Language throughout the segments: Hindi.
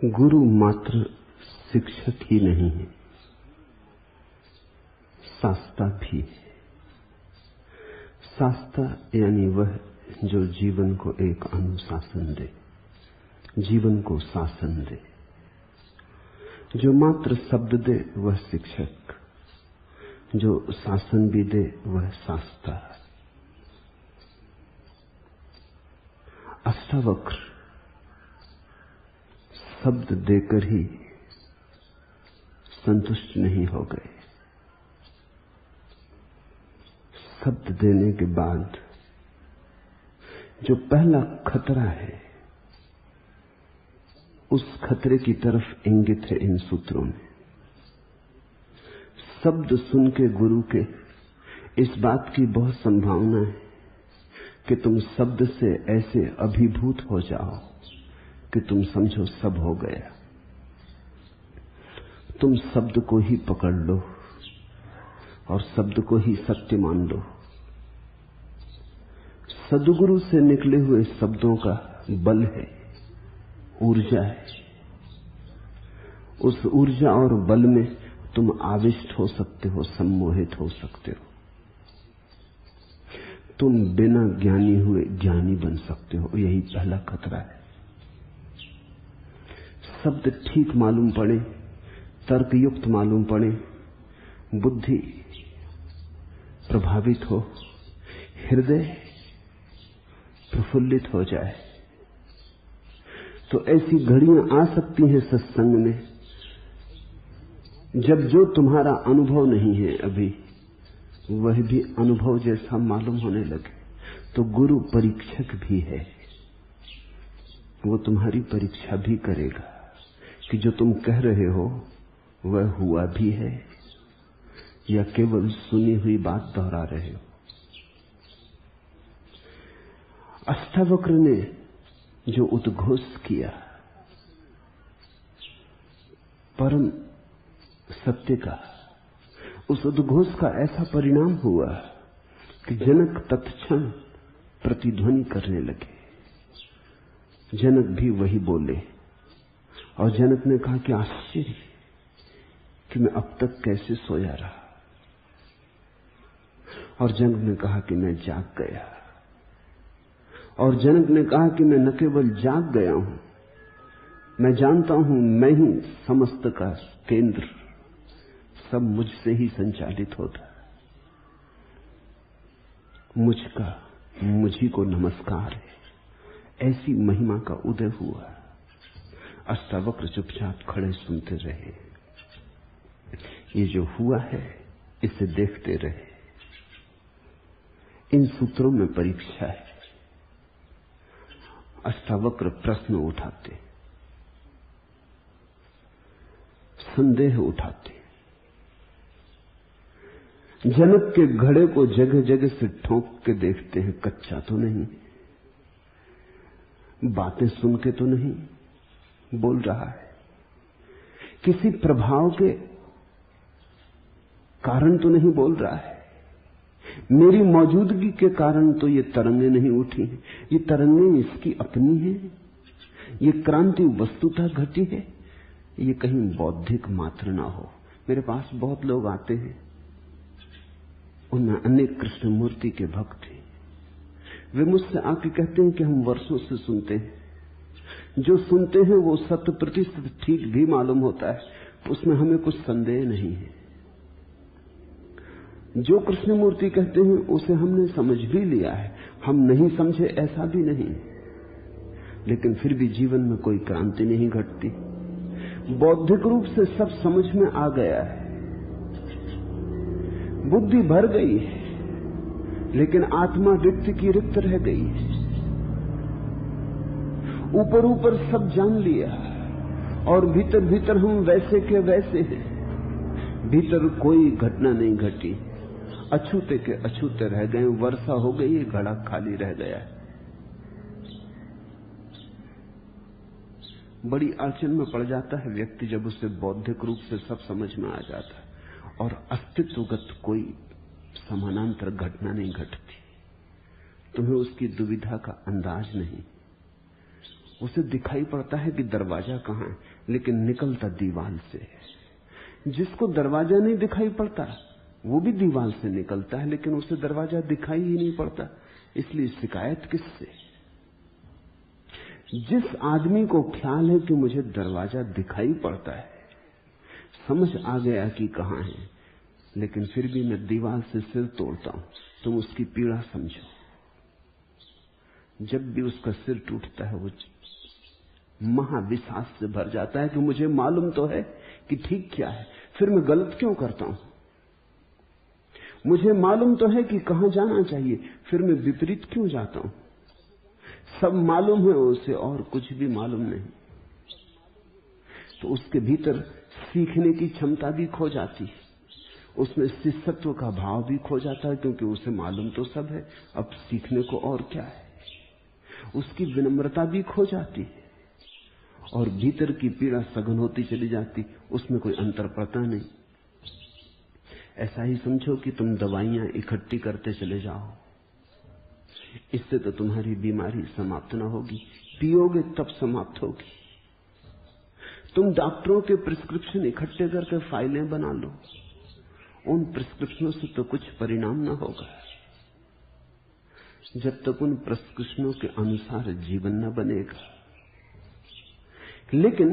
गुरु मात्र शिक्षक ही नहीं है, शास्ता भी है। शास्ता यानी वह जो जीवन को एक अनुशासन दे, जीवन को शासन दे। जो मात्र शब्द दे वह शिक्षक, जो शासन भी दे वह शास्ता। अष्टावक्र शब्द देकर ही संतुष्ट नहीं हो गए। शब्द देने के बाद जो पहला खतरा है, उस खतरे की तरफ इंगित है इन सूत्रों में। शब्द सुन के गुरु के इस बात की बहुत संभावना है कि तुम शब्द से ऐसे अभिभूत हो जाओ कि तुम समझो सब हो गया। तुम शब्द को ही पकड़ लो और शब्द को ही सत्य मान लो। सद्गुरु से निकले हुए शब्दों का बल है, ऊर्जा है। उस ऊर्जा और बल में तुम आविष्ट हो सकते हो, सम्मोहित हो सकते हो। तुम बिना ज्ञानी हुए ज्ञानी बन सकते हो। यही पहला खतरा है। शब्द ठीक मालूम पड़े, तर्कयुक्त मालूम पड़े, बुद्धि प्रभावित हो, हृदय प्रफुल्लित हो जाए, तो ऐसी घड़ियां आ सकती हैं सत्संग में जब जो तुम्हारा अनुभव नहीं है अभी, वह भी अनुभव जैसा मालूम होने लगे। तो गुरु परीक्षक भी है, वो तुम्हारी परीक्षा भी करेगा कि जो तुम कह रहे हो वह हुआ भी है या केवल सुनी हुई बात दोहरा रहे हो। अष्टावक्र ने जो उद्घोष किया परम सत्य का, उस उद्घोष का ऐसा परिणाम हुआ कि जनक तत्क्षण प्रतिध्वनि करने लगे। जनक भी वही बोले और जनक ने कहा कि आश्चर्य कि मैं अब तक कैसे सोया रहा। और जनक ने कहा कि मैं जाग गया। और जनक ने कहा कि मैं न केवल जाग गया हूं, मैं जानता हूं मैं ही समस्त का केंद्र, सब मुझसे ही संचालित होता। मुझी को नमस्कार है। ऐसी महिमा का उदय हुआ। अष्टावक्र चुपचाप खड़े सुनते रहे। ये जो हुआ है इसे देखते रहे। इन सूत्रों में परीक्षा है। अष्टावक्र प्रश्न उठाते, संदेह उठाते। जनक के घड़े को जगह जगह से ठोक के देखते हैं, कच्चा तो नहीं, बातें सुन के तो नहीं बोल रहा है, किसी प्रभाव के कारण तो नहीं बोल रहा है, मेरी मौजूदगी के कारण तो ये तरंगें नहीं उठी हैं। ये तरंगें इसकी अपनी हैं, ये क्रांति वस्तुतः घटी है, ये कहीं बौद्धिक मात्र ना हो। मेरे पास बहुत लोग आते हैं, उनमें अनेक कृष्ण मूर्ति के भक्त हैं। वे मुझसे आके कहते हैं कि हम वर्षों से सुनते हैं, जो सुनते हैं वो 100% ठीक भी मालूम होता है, उसमें हमें कुछ संदेह नहीं है। जो कृष्ण मूर्ति कहते हैं उसे हमने समझ भी लिया है, हम नहीं समझे ऐसा भी नहीं, लेकिन फिर भी जीवन में कोई क्रांति नहीं घटती। बौद्धिक रूप से सब समझ में आ गया है, बुद्धि भर गई है, लेकिन आत्मा रिक्त की रिक्त रह गई है। ऊपर ऊपर सब जान लिया और भीतर भीतर हम वैसे के वैसे हैं। भीतर कोई घटना नहीं घटी, अछूते के अछूते रह गए। वर्षा हो गई है, घड़ा खाली रह गया है। बड़ी अड़चन में पड़ जाता है व्यक्ति जब उसे बौद्धिक रूप से सब समझ में आ जाता है और अस्तित्वगत कोई समानांतर घटना नहीं घटती। तुम्हें उसकी दुविधा का अंदाज नहीं, उसे दिखाई पड़ता है कि दरवाजा कहां है, लेकिन निकलता दीवार से है। जिसको दरवाजा नहीं दिखाई पड़ता वो भी दीवार से निकलता है, लेकिन उसे दरवाजा दिखाई ही नहीं पड़ता। इसलिए शिकायत किससे? जिस आदमी को ख्याल है कि मुझे दरवाजा दिखाई पड़ता है, समझ आ गया कि कहां है, लेकिन फिर भी मैं दीवार से सिर तोड़ता हूं, तुम उसकी पीड़ा समझो। जब भी उसका सिर टूटता है वो महाविश्वास से भर जाता है कि मुझे मालूम तो है कि ठीक क्या है, फिर मैं गलत क्यों करता हूं। मुझे मालूम तो है कि कहां जाना चाहिए, फिर मैं विपरीत क्यों जाता हूं। सब मालूम है उसे और कुछ भी मालूम नहीं, तो उसके भीतर सीखने की क्षमता भी खो जाती है, उसमें शिष्यत्व का भाव भी खो जाता है, क्योंकि उसे मालूम तो सब है, अब सीखने को और क्या है। उसकी विनम्रता भी खो जाती है और भीतर की पीड़ा सघन होती चली जाती, उसमें कोई अंतर पड़ता नहीं। ऐसा ही समझो कि तुम दवाइयां इकट्ठी करते चले जाओ, इससे तो तुम्हारी बीमारी समाप्त ना होगी, पियोगे तब समाप्त होगी। तुम डॉक्टरों के प्रिस्क्रिप्शन इकट्ठे करके फाइलें बना लो, उन प्रिस्क्रिप्शनों से तो कुछ परिणाम ना होगा जब तक उन प्रिस्क्रिप्शनों के अनुसार जीवन न बनेगा। लेकिन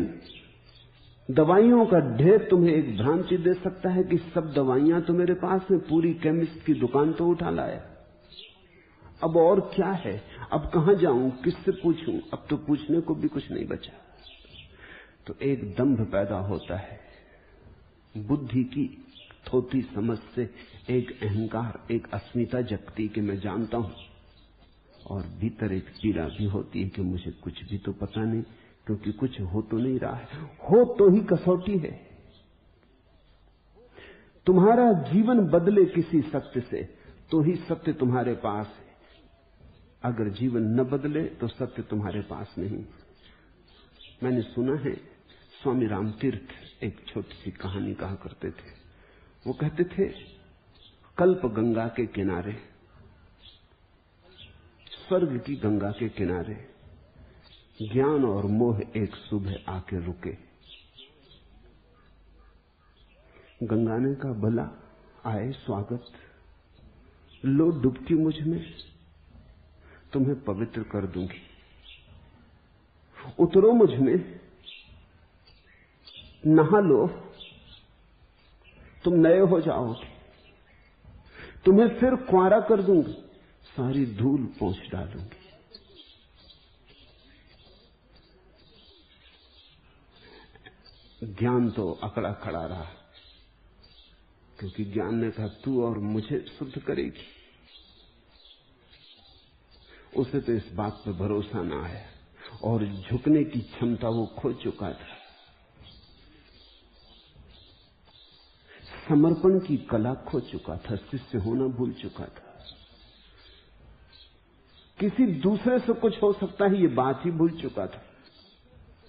दवाइयों का ढेर तुम्हें एक भ्रांति दे सकता है कि सब दवाइयां तो मेरे पास है, पूरी केमिस्ट की दुकान तो उठा लाया, अब और क्या है, अब कहां जाऊं, किससे पूछूं, अब तो पूछने को भी कुछ नहीं बचा। तो एक दंभ पैदा होता है, बुद्धि की थोथी समझ से एक अहंकार, एक अस्मिता जगती कि मैं जानता हूं, और भीतर एक पीड़ा भी होती है कि मुझे कुछ भी तो पता नहीं, क्योंकि कुछ हो तो नहीं रहा है। हो तो ही कसौटी है। तुम्हारा जीवन बदले किसी सत्य से तो ही सत्य तुम्हारे पास है, अगर जीवन न बदले तो सत्य तुम्हारे पास नहीं। मैंने सुना है स्वामी रामतीर्थ एक छोटी सी कहानी कहा करते थे। वो कहते थे, कल्प गंगा के किनारे, स्वर्ग की गंगा के किनारे ज्ञान और मोह एक सुबह आके रुके। गंगा ने कहा, भला आए स्वागत, लो डुबकी मुझ में, तुम्हें पवित्र कर दूंगी, उतरो मुझ में, नहा लो, तुम नए हो जाओगे, तुम्हें फिर कुंवारा कर दूंगी, सारी धूल पोंछ डालूंगी। ज्ञान तो अकड़ा खड़ा रहा, क्योंकि ज्ञान ने कहा तू और मुझे शुद्ध करेगी। उसे तो इस बात पर भरोसा ना आया और झुकने की क्षमता वो खो चुका था, समर्पण की कला खो चुका था, शिष्य होना भूल चुका था। किसी दूसरे से कुछ हो सकता है ये बात ही भूल चुका था।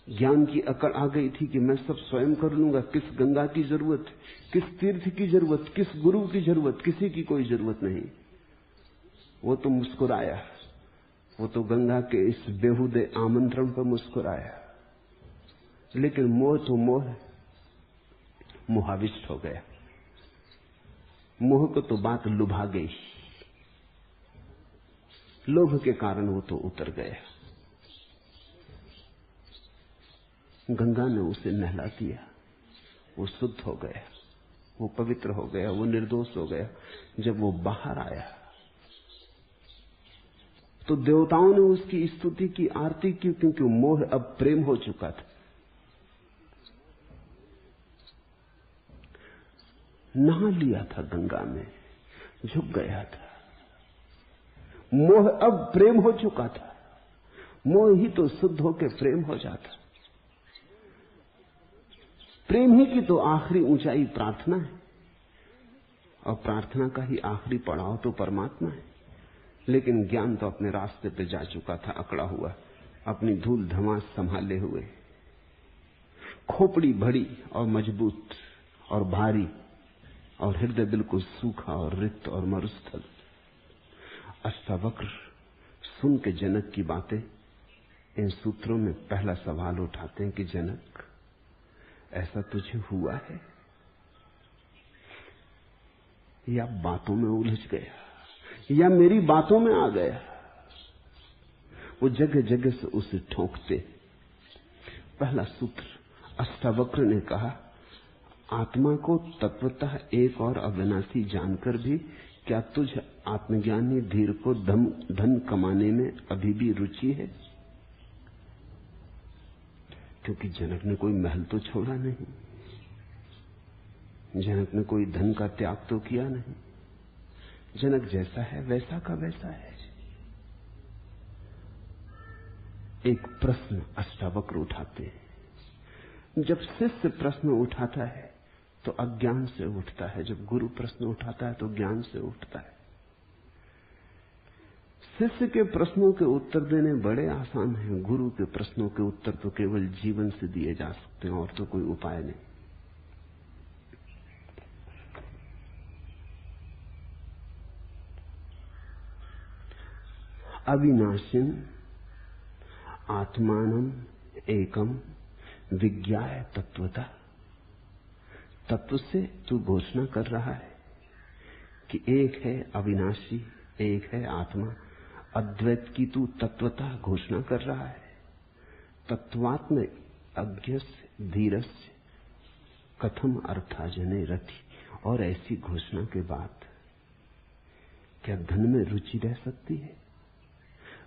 ज्ञान की अकड़ आ गई थी कि मैं सब स्वयं कर लूंगा, किस गंगा की जरूरत, किस तीर्थ की जरूरत, किस गुरु की जरूरत, किसी की कोई जरूरत नहीं। वो तो मुस्कुराया, वो तो गंगा के इस बेहुदे आमंत्रण पर मुस्कुराया, लेकिन मोह तो मोह मोहाविष्ट हो गया। मोह को तो बात लुभा गई, लोभ के कारण वो तो उतर गया। गंगा ने उसे नहला दिया, वो शुद्ध हो गया, वो पवित्र हो गया, वो निर्दोष हो गया। जब वो बाहर आया तो देवताओं ने उसकी स्तुति की, आरती की, क्योंकि मोह अब प्रेम हो चुका था। नहा लिया था गंगा में, झुक गया था, मोह अब प्रेम हो चुका था। मोह ही तो शुद्ध होकर प्रेम हो जाता। प्रेम ही की तो आखिरी ऊंचाई प्रार्थना है, और प्रार्थना का ही आखिरी पड़ाव तो परमात्मा है। लेकिन ज्ञान तो अपने रास्ते पे जा चुका था, अकड़ा हुआ, अपनी धूल धमास संभाले हुए, खोपड़ी बड़ी और मजबूत और भारी, और हृदय बिल्कुल सूखा और रिक्त और मरुस्थल। अष्टावक्र सुन के जनक की बातें इन सूत्रों में पहला सवाल उठाते हैं कि जनक, ऐसा तुझे हुआ है या बातों में उलझ गया या मेरी बातों में आ गया? वो जगह जगह से उसे ठोंकते। पहला सूत्र, अष्टावक्र ने कहा, आत्मा को तत्वतः एक और अविनाशी जानकर भी क्या तुझ आत्मज्ञानी धीर को धन कमाने में अभी भी रुचि है? क्योंकि जनक ने कोई महल तो छोड़ा नहीं, जनक ने कोई धन का त्याग तो किया नहीं। जनक जैसा है वैसा का वैसा है। एक प्रश्न अष्टावक्र उठाते हैं। जब शिष्य प्रश्न उठाता है तो अज्ञान से उठता है, जब गुरु प्रश्न उठाता है तो ज्ञान से उठता है। शिष्य के प्रश्नों के उत्तर देने बड़े आसान हैं, गुरु के प्रश्नों के उत्तर तो केवल जीवन से दिए जा सकते हैं, और तो कोई उपाय नहीं। अविनाशिन आत्मानम एकम विज्ञाय तत्वता। तत्व से तू घोषणा कर रहा है कि एक है अविनाशी, एक है आत्मा। अद्वैत की तू तत्वता घोषणा कर रहा है। तत्वात्म अज्ञस्य धीरस्य कथम अर्थाजने रति। और ऐसी घोषणा के बाद क्या धन में रुचि रह सकती है?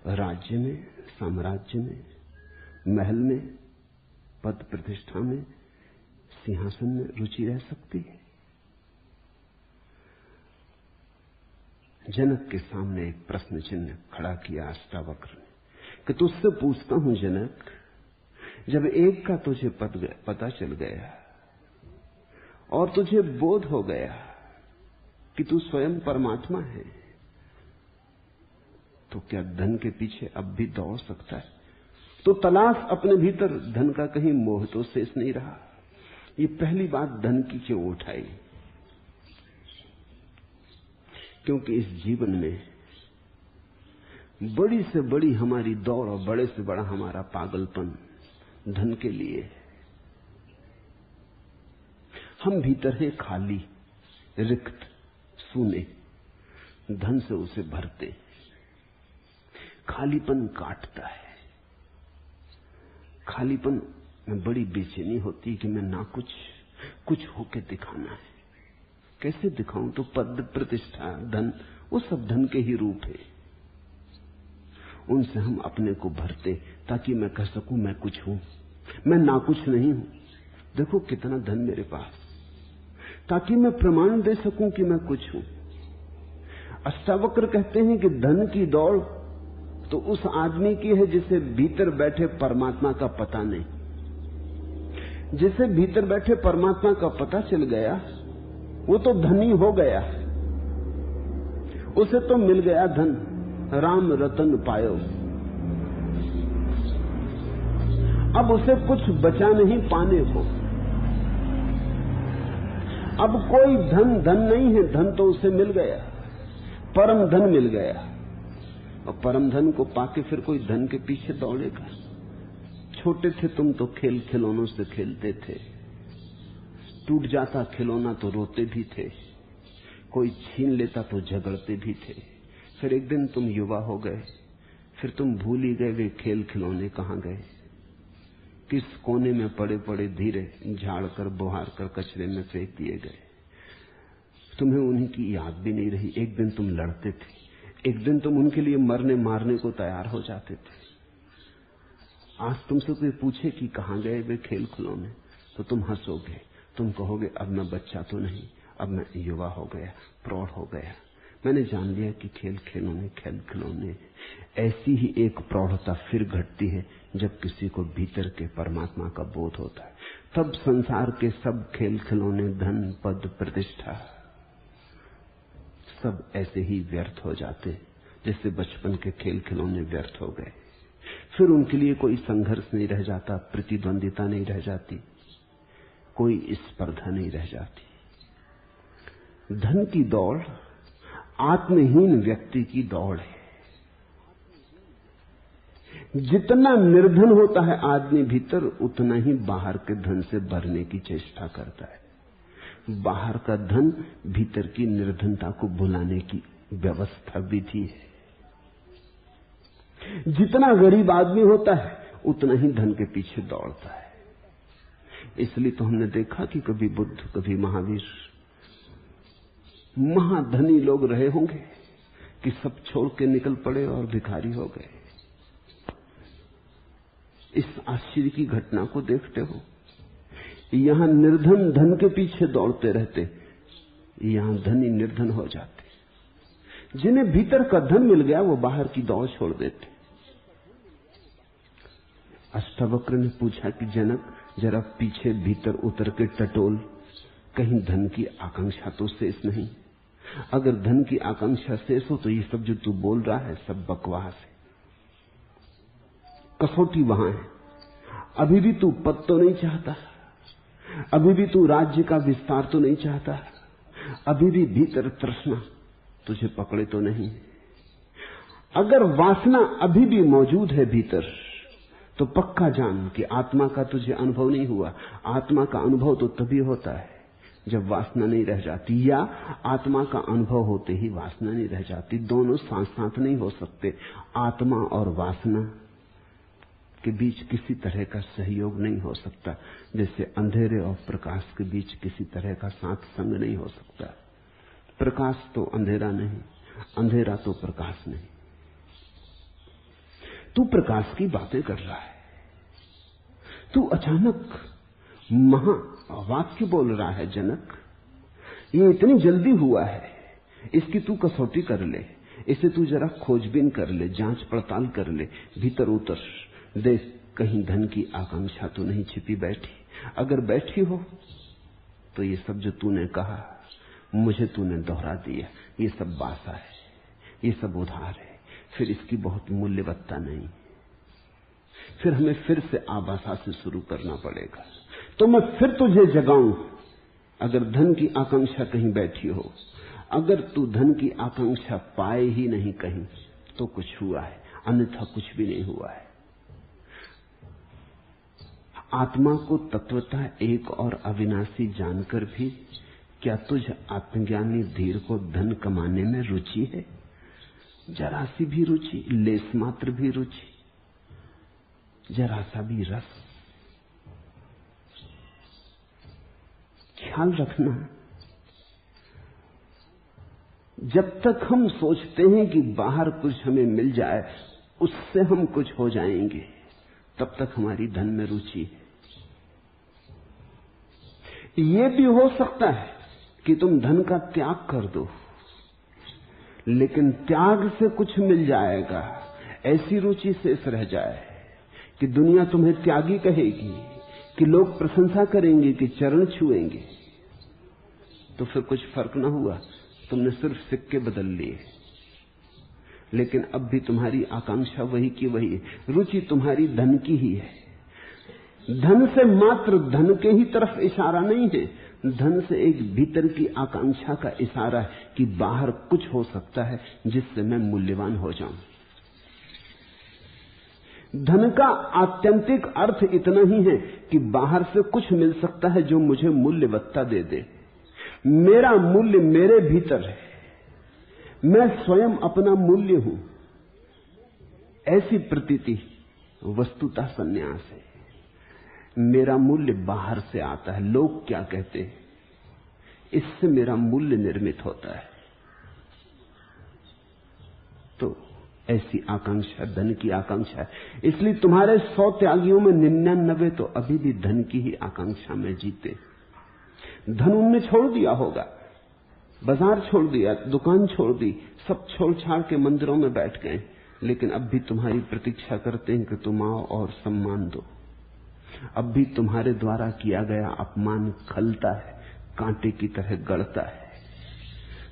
राज्य में, साम्राज्य में, महल में, पद प्रतिष्ठा में, सिंहासन में रुचि रह सकती है? जनक के सामने एक प्रश्न चिन्ह खड़ा किया अष्टावक्र ने कि तुझसे पूछता हूं जनक, जब एक का तुझे पता चल गया और तुझे बोध हो गया कि तू स्वयं परमात्मा है, तो क्या धन के पीछे अब भी दौड़ सकता है? तो तलाश अपने भीतर धन का, कहीं मोह तो शेष नहीं रहा। ये पहली बात धन की क्यों उठाई? क्योंकि इस जीवन में बड़ी से बड़ी हमारी दौड़ और बड़े से बड़ा हमारा पागलपन धन के लिए। हम भीतर हैं खाली, रिक्त, सूने, धन से उसे भरते। खालीपन काटता है। खालीपन में बड़ी बेचैनी होती है कि मैं ना कुछ होके दिखाना है। कैसे दिखाऊं? तो पद प्रतिष्ठा, धन, वो सब धन के ही रूप है। उनसे हम अपने को भरते ताकि मैं कह सकूं मैं कुछ हूं, मैं ना कुछ नहीं हूं। देखो कितना धन मेरे पास, ताकि मैं प्रमाण दे सकूं कि मैं कुछ हूं। अष्टावक्र कहते हैं कि धन की दौड़ तो उस आदमी की है जिसे भीतर बैठे परमात्मा का पता नहीं। जिसे भीतर बैठे परमात्मा का पता चल गया वो तो धनी हो गया, उसे तो मिल गया धन। राम रतन पायो। अब उसे कुछ बचा नहीं पाने को। अब कोई धन नहीं है, धन तो उसे मिल गया, परम धन मिल गया। और परम धन को पाके फिर कोई धन के पीछे दौड़ेगा? छोटे थे तुम तो खेल खिलौनों से खेलते थे, टूट जाता खिलौना तो रोते भी थे, कोई छीन लेता तो झगड़ते भी थे। फिर एक दिन तुम युवा हो गए, फिर तुम भूल ही गए वे खेल खिलौने कहां गए, किस कोने में पड़े पड़े धीरे झाड़ कर बुहार कर कचरे में फेंक दिए गए। तुम्हें उन्हीं की याद भी नहीं रही। एक दिन तुम लड़ते थे, एक दिन तुम उनके लिए मरने मारने को तैयार हो जाते थे। आज तुमसे कोई पूछे कि कहां गए वे खेल खिलौने, तो तुम हंसोगे, तुम कहोगे अब मैं बच्चा तो नहीं, अब मैं युवा हो गया, प्रौढ़ हो गया, मैंने जान लिया कि खेल खिलौने। ऐसी ही एक प्रौढ़ता फिर घटती है जब किसी को भीतर के परमात्मा का बोध होता है। तब संसार के सब खेल खिलौने, धन, पद, प्रतिष्ठा, सब ऐसे ही व्यर्थ हो जाते जैसे बचपन के खेल खिलौने व्यर्थ हो गए। फिर उनके लिए कोई संघर्ष नहीं रह जाता, प्रतिद्वंदिता नहीं रह जाती, कोई स्पर्धा नहीं रह जाती। धन की दौड़ आत्महीन व्यक्ति की दौड़ है। जितना निर्धन होता है आदमी भीतर, उतना ही बाहर के धन से भरने की चेष्टा करता है। बाहर का धन भीतर की निर्धनता को भुलाने की व्यवस्था विधि है। जितना गरीब आदमी होता है उतना ही धन के पीछे दौड़ता है। इसलिए तो हमने देखा कि कभी बुद्ध, कभी महावीर, महाधनी लोग रहे होंगे कि सब छोड़ के निकल पड़े और भिखारी हो गए। इस आश्चर्य की घटना को देखते हो। यहां निर्धन धन के पीछे दौड़ते रहते, यहां धनी निर्धन हो जाते। जिन्हें भीतर का धन मिल गया वो बाहर की दौड़ छोड़ देते। अष्टावक्र ने पूछा कि जनक, जरा पीछे भीतर उतर के टटोल, कहीं धन की आकांक्षा तो शेष नहीं। अगर धन की आकांक्षा शेष हो तो ये सब जो तू बोल रहा है सब बकवास है। कसौटी वहां है। अभी भी तू पद तो नहीं चाहता, अभी भी तू राज्य का विस्तार तो नहीं चाहता, अभी भी भीतर तृष्णा तुझे पकड़े तो नहीं। अगर वासना अभी भी मौजूद है भीतर, तो पक्का जान कि आत्मा का तुझे अनुभव नहीं हुआ। आत्मा का अनुभव तो तभी होता है जब वासना नहीं रह जाती, या आत्मा का अनुभव होते ही वासना नहीं रह जाती। दोनों साथ साथ नहीं हो सकते। आत्मा और वासना के बीच किसी तरह का सहयोग नहीं हो सकता, जैसे अंधेरे और प्रकाश के बीच किसी तरह का साथ संग नहीं हो सकता। प्रकाश तो अंधेरा नहीं, अंधेरा तो प्रकाश नहीं। तू प्रकाश की बातें कर रहा है, तू अचानक महावाक्य बोल रहा है जनक। ये इतनी जल्दी हुआ है, इसकी तू कसौटी कर ले, इसे तू जरा खोजबीन कर ले, जांच पड़ताल कर ले, भीतर उतर, देख कहीं धन की आकांक्षा तो नहीं छिपी बैठी। अगर बैठी हो तो ये सब जो तूने कहा मुझे तूने दोहरा दिया, ये सब बासा है, ये सब उधार है, फिर इसकी बहुत मूल्यवत्ता नहीं। फिर हमें फिर से आबासा से शुरू करना पड़ेगा। तो मैं फिर तुझे जगाऊं। अगर धन की आकांक्षा कहीं बैठी हो, अगर तू धन की आकांक्षा पाए ही नहीं कहीं, तो कुछ हुआ है, अन्यथा कुछ भी नहीं हुआ है। आत्मा को तत्वतः एक और अविनाशी जानकर भी क्या तुझ आत्मज्ञानी धीर को धन कमाने में रुचि है? जरा सी भी रुचि, लेस मात्र भी रुचि, जरा सा भी रस? ख्याल रखना, जब तक हम सोचते हैं कि बाहर कुछ हमें मिल जाए, उससे हम कुछ हो जाएंगे, तब तक हमारी धन में रुचि है। यह भी हो सकता है कि तुम धन का त्याग कर दो, लेकिन त्याग से कुछ मिल जाएगा, ऐसी रुचि शेष रह जाए कि दुनिया तुम्हें त्यागी कहेगी, कि लोग प्रशंसा करेंगे, कि चरण छुएंगे, तो फिर कुछ फर्क ना हुआ, तुमने सिर्फ सिक्के बदल लिए। लेकिन अब भी तुम्हारी आकांक्षा वही की वही है, रुचि तुम्हारी धन की ही है। धन से मात्र धन के ही तरफ इशारा नहीं है, धन से एक भीतर की आकांक्षा का इशारा है कि बाहर कुछ हो सकता है जिससे मैं मूल्यवान हो जाऊं। धन का आत्यंतिक अर्थ इतना ही है कि बाहर से कुछ मिल सकता है जो मुझे मूल्यवत्ता दे दे। मेरा मूल्य मेरे भीतर है, मैं स्वयं अपना मूल्य हूं, ऐसी प्रतीति वस्तुतः संन्यास है। मेरा मूल्य बाहर से आता है, लोग क्या कहते हैं, इससे मेरा मूल्य निर्मित होता है। तो ऐसी आकांक्षा धन की आकांक्षा है। इसलिए तुम्हारे 100 त्यागियों में 99 तो अभी भी धन की ही आकांक्षा में जीते। धन उनने छोड़ दिया होगा, बाजार छोड़ दिया, दुकान छोड़ दी, सब छोड़ छाड़ के मंदिरों में बैठ गए, लेकिन अब भी तुम्हारी प्रतीक्षा करते हैं कि तुम आओ और सम्मान दो। अब भी तुम्हारे द्वारा किया गया अपमान खलता है, कांटे की तरह गड़ता है।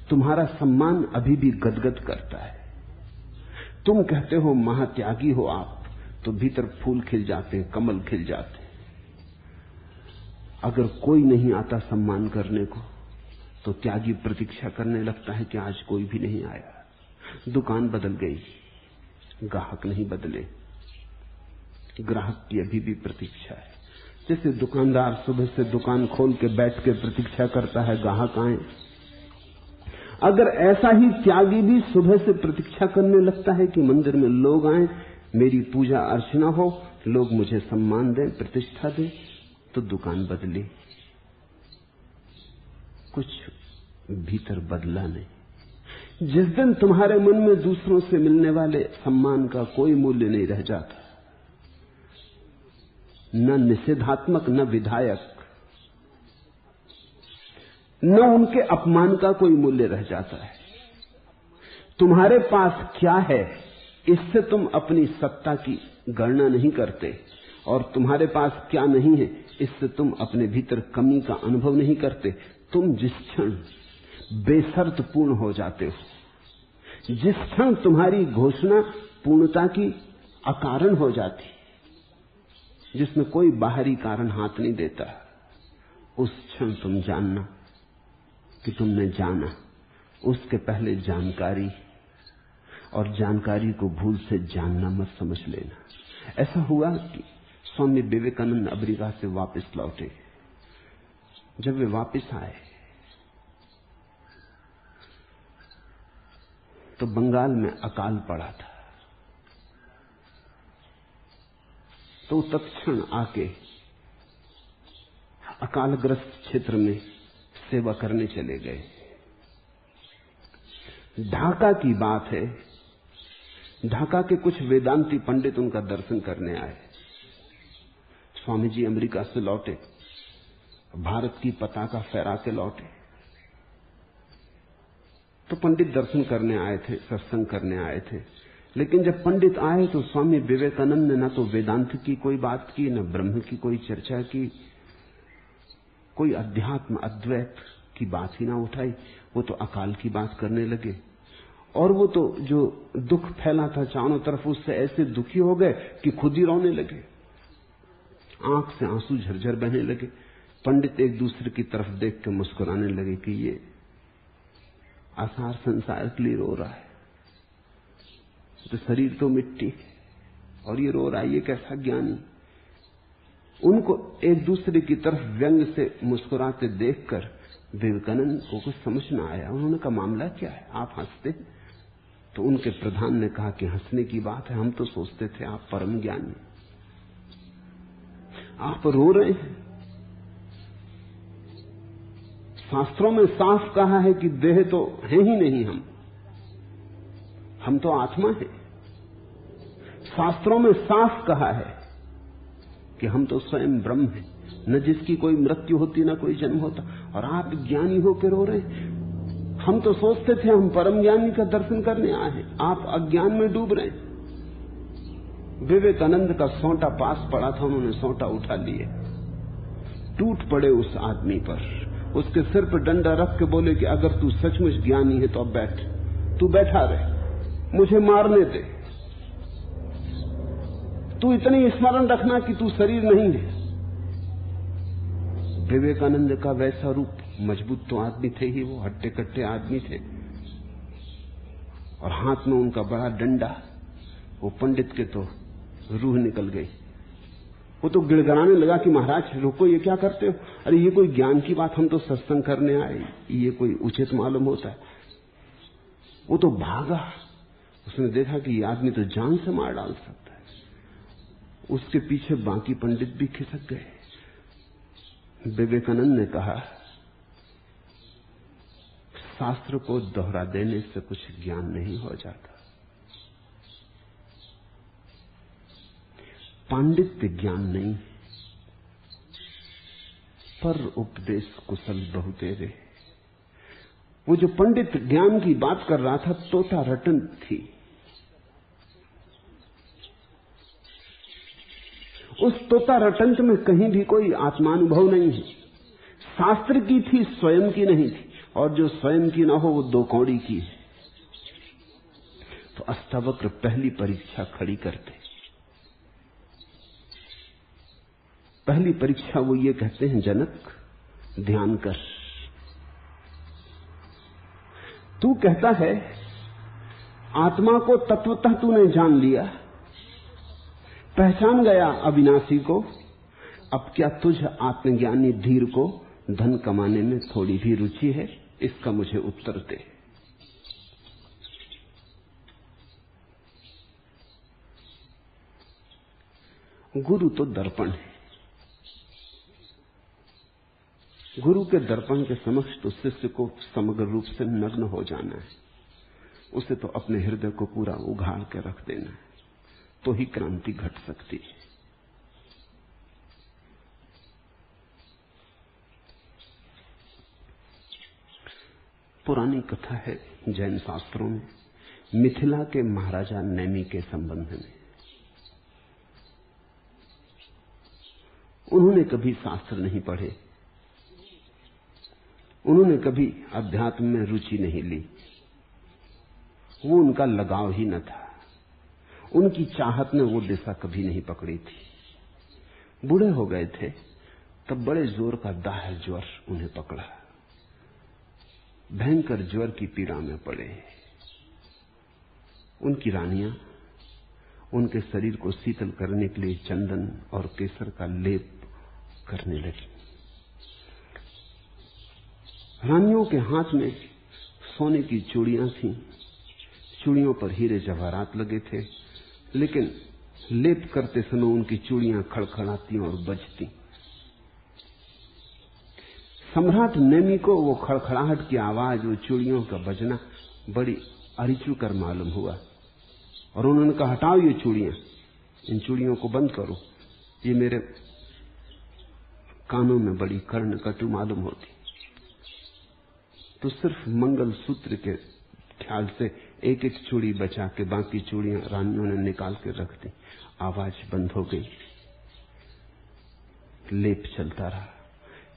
तुम्हारा सम्मान अभी भी गदगद करता है। तुम कहते हो महात्यागी हो आप, तो भीतर फूल खिल जाते हैं, कमल खिल जाते हैं। अगर कोई नहीं आता सम्मान करने को, तो त्यागी प्रतीक्षा करने लगता है कि आज कोई भी नहीं आया। दुकान बदल गई, ग्राहक नहीं बदले, ग्राहक की अभी भी प्रतीक्षा है। जैसे दुकानदार सुबह से दुकान खोल के बैठ के प्रतीक्षा करता है ग्राहक आए, अगर ऐसा ही त्यागी भी सुबह से प्रतीक्षा करने लगता है कि मंदिर में लोग आए, मेरी पूजा अर्चना हो, लोग मुझे सम्मान दें, प्रतिष्ठा दें, तो दुकान बदली, कुछ भीतर बदला नहीं। जिस दिन तुम्हारे मन में दूसरों से मिलने वाले सम्मान का कोई मूल्य नहीं रह जाता, न निषेधात्मक न विधायक, न उनके अपमान का कोई मूल्य रह जाता है, तुम्हारे पास क्या है इससे तुम अपनी सत्ता की गणना नहीं करते, और तुम्हारे पास क्या नहीं है इससे तुम अपने भीतर कमी का अनुभव नहीं करते। तुम जिस क्षण बेशर्त पूर्ण हो जाते हो, जिस क्षण तुम्हारी घोषणा पूर्णता की अकारण हो जाती, जिसमें कोई बाहरी कारण हाथ नहीं देता, उस क्षण तुम जानना कि तुमने जाना। उसके पहले जानकारी, और जानकारी को भूल से जानना मत समझ लेना। ऐसा हुआ कि स्वामी विवेकानंद अमेरिका से वापस लौटे। जब वे वापस आए तो बंगाल में अकाल पड़ा था, तो तत्क्षण आके अकालग्रस्त क्षेत्र में सेवा करने चले गए। ढाका की बात है, ढाका के कुछ वेदांती पंडित उनका दर्शन करने आए। स्वामी जी अमेरिका से लौटे, भारत की पताका फहरा के लौटे, तो पंडित दर्शन करने आए थे, सत्संग करने आए थे। लेकिन जब पंडित आए तो स्वामी विवेकानंद ने न तो वेदांत की कोई बात की, न ब्रह्म की कोई चर्चा की, कोई अध्यात्म अद्वैत की बात ही ना उठाई। वो तो अकाल की बात करने लगे, और वो तो जो दुख फैला था चारों तरफ, उससे ऐसे दुखी हो गए कि खुद ही रोने लगे, आंख से आंसू झरझर बहने लगे। पंडित एक दूसरे की तरफ देख के मुस्कुराने लगे कि ये आसार संसार के लिए रो रहा है, तो शरीर तो मिट्टी है और ये रो रहा है, ये कैसा ज्ञानी। उनको एक दूसरे की तरफ व्यंग से मुस्कुराते देखकर विवेकानंद को कुछ समझ न आया। उन्होंने कहा, मामला क्या है, आप हंसते? तो उनके प्रधान ने कहा कि हंसने की बात है, हम तो सोचते थे आप परम ज्ञानी, आप रो रहे हैं। शास्त्रों में साफ कहा है कि देह तो है ही नहीं, हम तो आत्मा है। शास्त्रों में साफ कहा है कि हम तो स्वयं ब्रह्म हैं, न जिसकी कोई मृत्यु होती न कोई जन्म होता, और आप ज्ञानी होकर रो रहे हैं। हम तो सोचते थे हम परम ज्ञानी का दर्शन करने आए हैं, आप अज्ञान में डूब रहे हैं। विवेकानंद का सोंटा पास पड़ा था, उन्होंने सोंटा उठा लिए, टूट पड़े उस आदमी पर, उसके सिर पर डंडा रख के बोले कि अगर तू सचमुच ज्ञानी है तो अब बैठ, तू बैठा रहे, मुझे मारने दे, तू इतनी स्मरण रखना कि तू शरीर नहीं है। विवेकानंद का वैसा रूप, मजबूत तो आदमी थे ही, वो हट्टे कट्टे आदमी थे, और हाथ में उनका बड़ा डंडा, वो पंडित के तो रूह निकल गई। वो तो गिड़गिड़ाने लगा कि महाराज रुको, ये क्या करते हो? अरे ये कोई ज्ञान की बात, हम तो सत्संग करने आए, ये कोई उचित मालूम होता है? वो तो भागा, उसने देखा कि ये आदमी तो जान से मार डाल सकता है। उसके पीछे बाकी पंडित भी खिसक गए। विवेकानंद ने कहा, शास्त्र को दोहरा देने से कुछ ज्ञान नहीं हो जाता, पांडित्य ज्ञान नहीं, पर उपदेश कुशल बहुतेरे। वो जो पंडित ज्ञान की बात कर रहा था, तोता रटन थी। उस तोता रटंत में कहीं भी कोई आत्मानुभव नहीं है। शास्त्र की थी, स्वयं की नहीं थी, और जो स्वयं की ना हो वो दो कौड़ी की है। तो अष्टावक्र पहली परीक्षा खड़ी करते। पहली परीक्षा वो ये कहते हैं, जनक ध्यान कर। तू कहता है आत्मा को तत्वतः तूने जान लिया, पहचान गया अविनाशी को। अब क्या तुझ आत्मज्ञानी धीर को धन कमाने में थोड़ी भी रुचि है? इसका मुझे उत्तर दे। गुरु तो दर्पण है। गुरु के दर्पण के समक्ष तो शिष्य को समग्र रूप से नग्न हो जाना है। उसे तो अपने हृदय को पूरा उघाड़ के रख देना है, तो ही क्रांति घट सकती है। पुरानी कथा है जैन शास्त्रों में मिथिला के महाराजा नैमी के संबंध में। उन्होंने कभी शास्त्र नहीं पढ़े, उन्होंने कभी अध्यात्म में रुचि नहीं ली, वो उनका लगाव ही न था, उनकी चाहत ने वो दिशा कभी नहीं पकड़ी थी। बूढ़े हो गए थे तब बड़े जोर का दाह ज्वर उन्हें पकड़ा, भयंकर ज्वर की पीड़ा में पड़े। उनकी रानियां उनके शरीर को शीतल करने के लिए चंदन और केसर का लेप करने लगी। रानियों के हाथ में सोने की चूड़ियां थीं, चूड़ियों पर हीरे जवाहरात लगे थे, लेकिन लेप करते समय उनकी चूड़ियां खड़खड़ाती और बजती। सम्राट नेमी को वो खड़खड़ाहट की आवाज, वो चूड़ियों का बजना बड़ी अरिचुकर मालूम हुआ और उन्होंने कहा, हटाओ ये चूड़ियां, इन चूड़ियों को बंद करो, ये मेरे कानों में बड़ी कर्ण कटु मालूम होती। तो सिर्फ मंगल सूत्र के ख्याल से एक एक चूड़ी बचा के बाकी चूड़ियां रानियों ने निकाल के रख दी। आवाज बंद हो गई, लेप चलता रहा।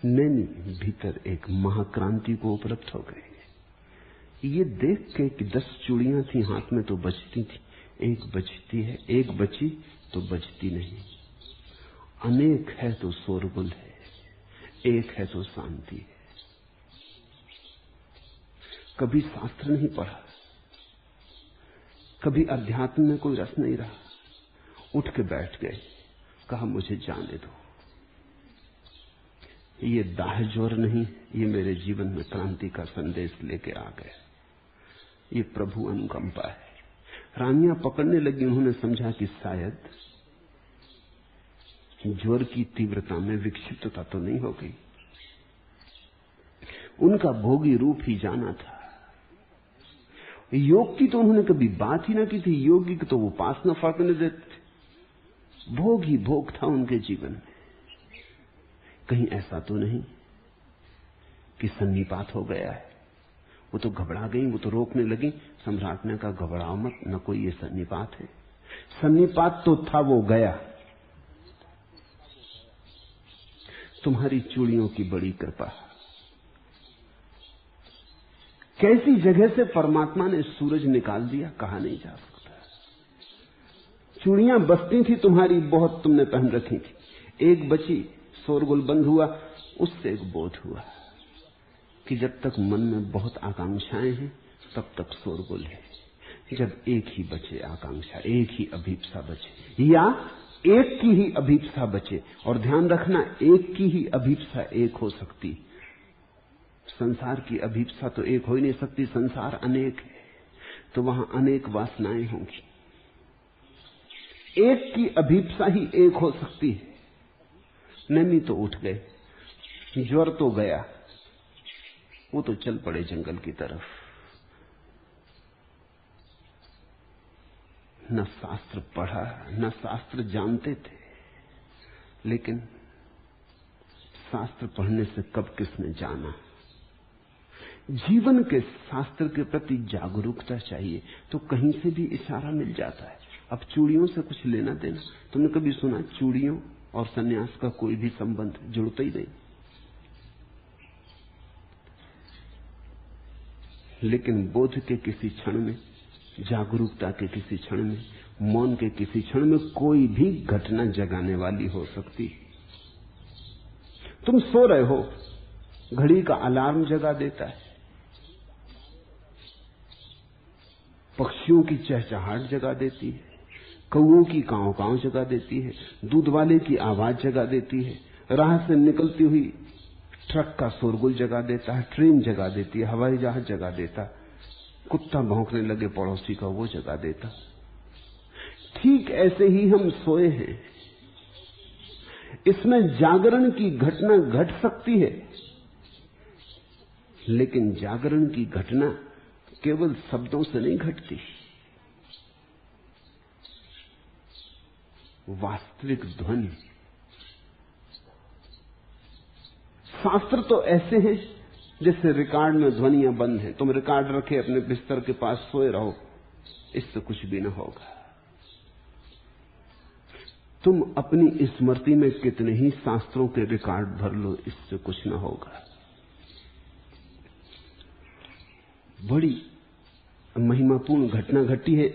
नैनी भीतर एक महाक्रांति को उपलब्ध हो गए। ये देख के कि 10 चूड़ियां थी हाथ में तो बजती थी, एक बजती है, एक बची तो बजती नहीं, अनेक है तो शोरगुल है, एक है तो शांति है। कभी शास्त्र नहीं पढ़ा, कभी अध्यात्म में कोई रस नहीं रहा, उठ के बैठ गए, कहा मुझे जाने दो, ये दाह ज्वर नहीं, ये मेरे जीवन में क्रांति का संदेश लेके आ गया, ये प्रभु अनुकंपा है। रानियां पकड़ने लगी, उन्होंने समझा कि शायद ज्वर की तीव्रता में विक्षिप्तता तो नहीं हो गई, उनका भोगी रूप ही जाना था। योग की तो उन्होंने कभी बात ही ना की थी, योगी की तो वो पास न फड़कने देते थे, भोग ही भोग था उनके जीवन में। कहीं ऐसा तो नहीं कि सन्निपात हो गया है? वो तो घबरा गई, वो तो रोकने लगी। सम्राट ने कहा, घबराओ मत, न कोई ये सन्निपात है। सन्निपात तो था, वो गया। तुम्हारी चूड़ियों की बड़ी कृपा। कैसी जगह से परमात्मा ने सूरज निकाल दिया, कहा नहीं जा सकता। चूड़ियां बसती थी तुम्हारी, बहुत तुमने पहन रखी थी, एक बची, शोरगुल बंद हुआ। उससे एक बोध हुआ कि जब तक मन में बहुत आकांक्षाएं हैं तब तक शोरगुल है। जब एक ही बचे आकांक्षा, एक ही अभीप्सा बचे, या एक की ही अभीप्सा बचे, और ध्यान रखना एक की ही अभीप्सा एक हो सकती, संसार की अभीप्सा तो एक हो ही नहीं सकती। संसार अनेक है तो वहां अनेक वासनाएं होंगी, एक की अभीप्सा ही एक हो सकती है। नैमी तो उठ गए, ज्वर तो गया, वो तो चल पड़े जंगल की तरफ। न शास्त्र पढ़ा, न शास्त्र जानते थे, लेकिन शास्त्र पढ़ने से कब किसने जाना। जीवन के शास्त्र के प्रति जागरूकता चाहिए तो कहीं से भी इशारा मिल जाता है। अब चूड़ियों से कुछ लेना देना, तुमने कभी सुना चूड़ियों और सन्यास का कोई भी संबंध? जुड़ता ही नहीं। लेकिन बोध के किसी क्षण में, जागरूकता के किसी क्षण में, मौन के किसी क्षण में कोई भी घटना जगाने वाली हो सकती। तुम सो रहे हो, घड़ी का अलार्म जगा देता है, पक्षियों की चहचहाट जगा देती है, कौओं की कांव कांव जगा देती है, दूध वाले की आवाज जगा देती है, राह से निकलती हुई ट्रक का शोरगुल जगा देता है, ट्रेन जगा देती है, हवाई जहाज जगा देता, कुत्ता भौंकने लगे पड़ोसी का वो जगा देता। ठीक ऐसे ही हम सोए हैं। इसमें जागरण की घटना घट सकती है, लेकिन जागरण की घटना केवल शब्दों से नहीं घटती। वास्तविक ध्वनि। शास्त्र तो ऐसे हैं जैसे रिकॉर्ड में ध्वनियां बंद हैं। तुम रिकॉर्ड रखे अपने बिस्तर के पास सोए रहो, इससे कुछ भी न होगा। तुम अपनी स्मृति में कितने ही शास्त्रों के रिकॉर्ड भर लो, इससे कुछ न होगा। बड़ी महिमापूर्ण घटना घटी है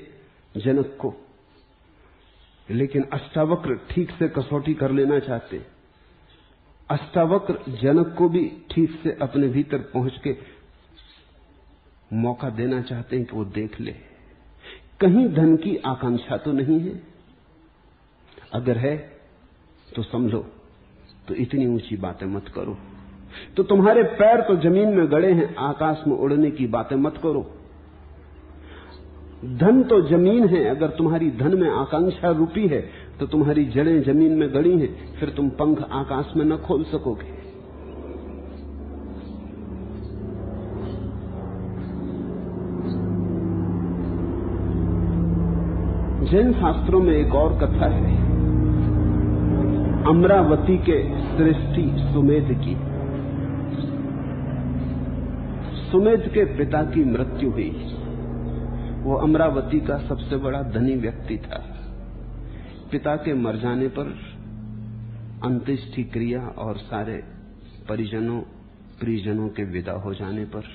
जनक को, लेकिन अष्टावक्र ठीक से कसौटी कर लेना चाहते। अष्टावक्र जनक को भी ठीक से अपने भीतर पहुंच के मौका देना चाहते हैं कि वो देख ले, कहीं धन की आकांक्षा तो नहीं है। अगर है तो समझो, तो इतनी ऊंची बातें मत करो। तो तुम्हारे पैर तो जमीन में गड़े हैं, आकाश में उड़ने की बातें मत करो। धन तो जमीन है, अगर तुम्हारी धन में आकांक्षा रूपी है तो तुम्हारी जड़ें जमीन में गड़ी हैं, फिर तुम पंख आकाश में न खोल सकोगे। जैन शास्त्रों में एक और कथा है, अमरावती के श्रेष्ठी सुमेध की। सुमेध के पिता की मृत्यु हुई। वो अमरावती का सबसे बड़ा धनी व्यक्ति था। पिता के मर जाने पर अंत्येष्टि क्रिया और सारे परिजनों प्रियजनों के विदा हो जाने पर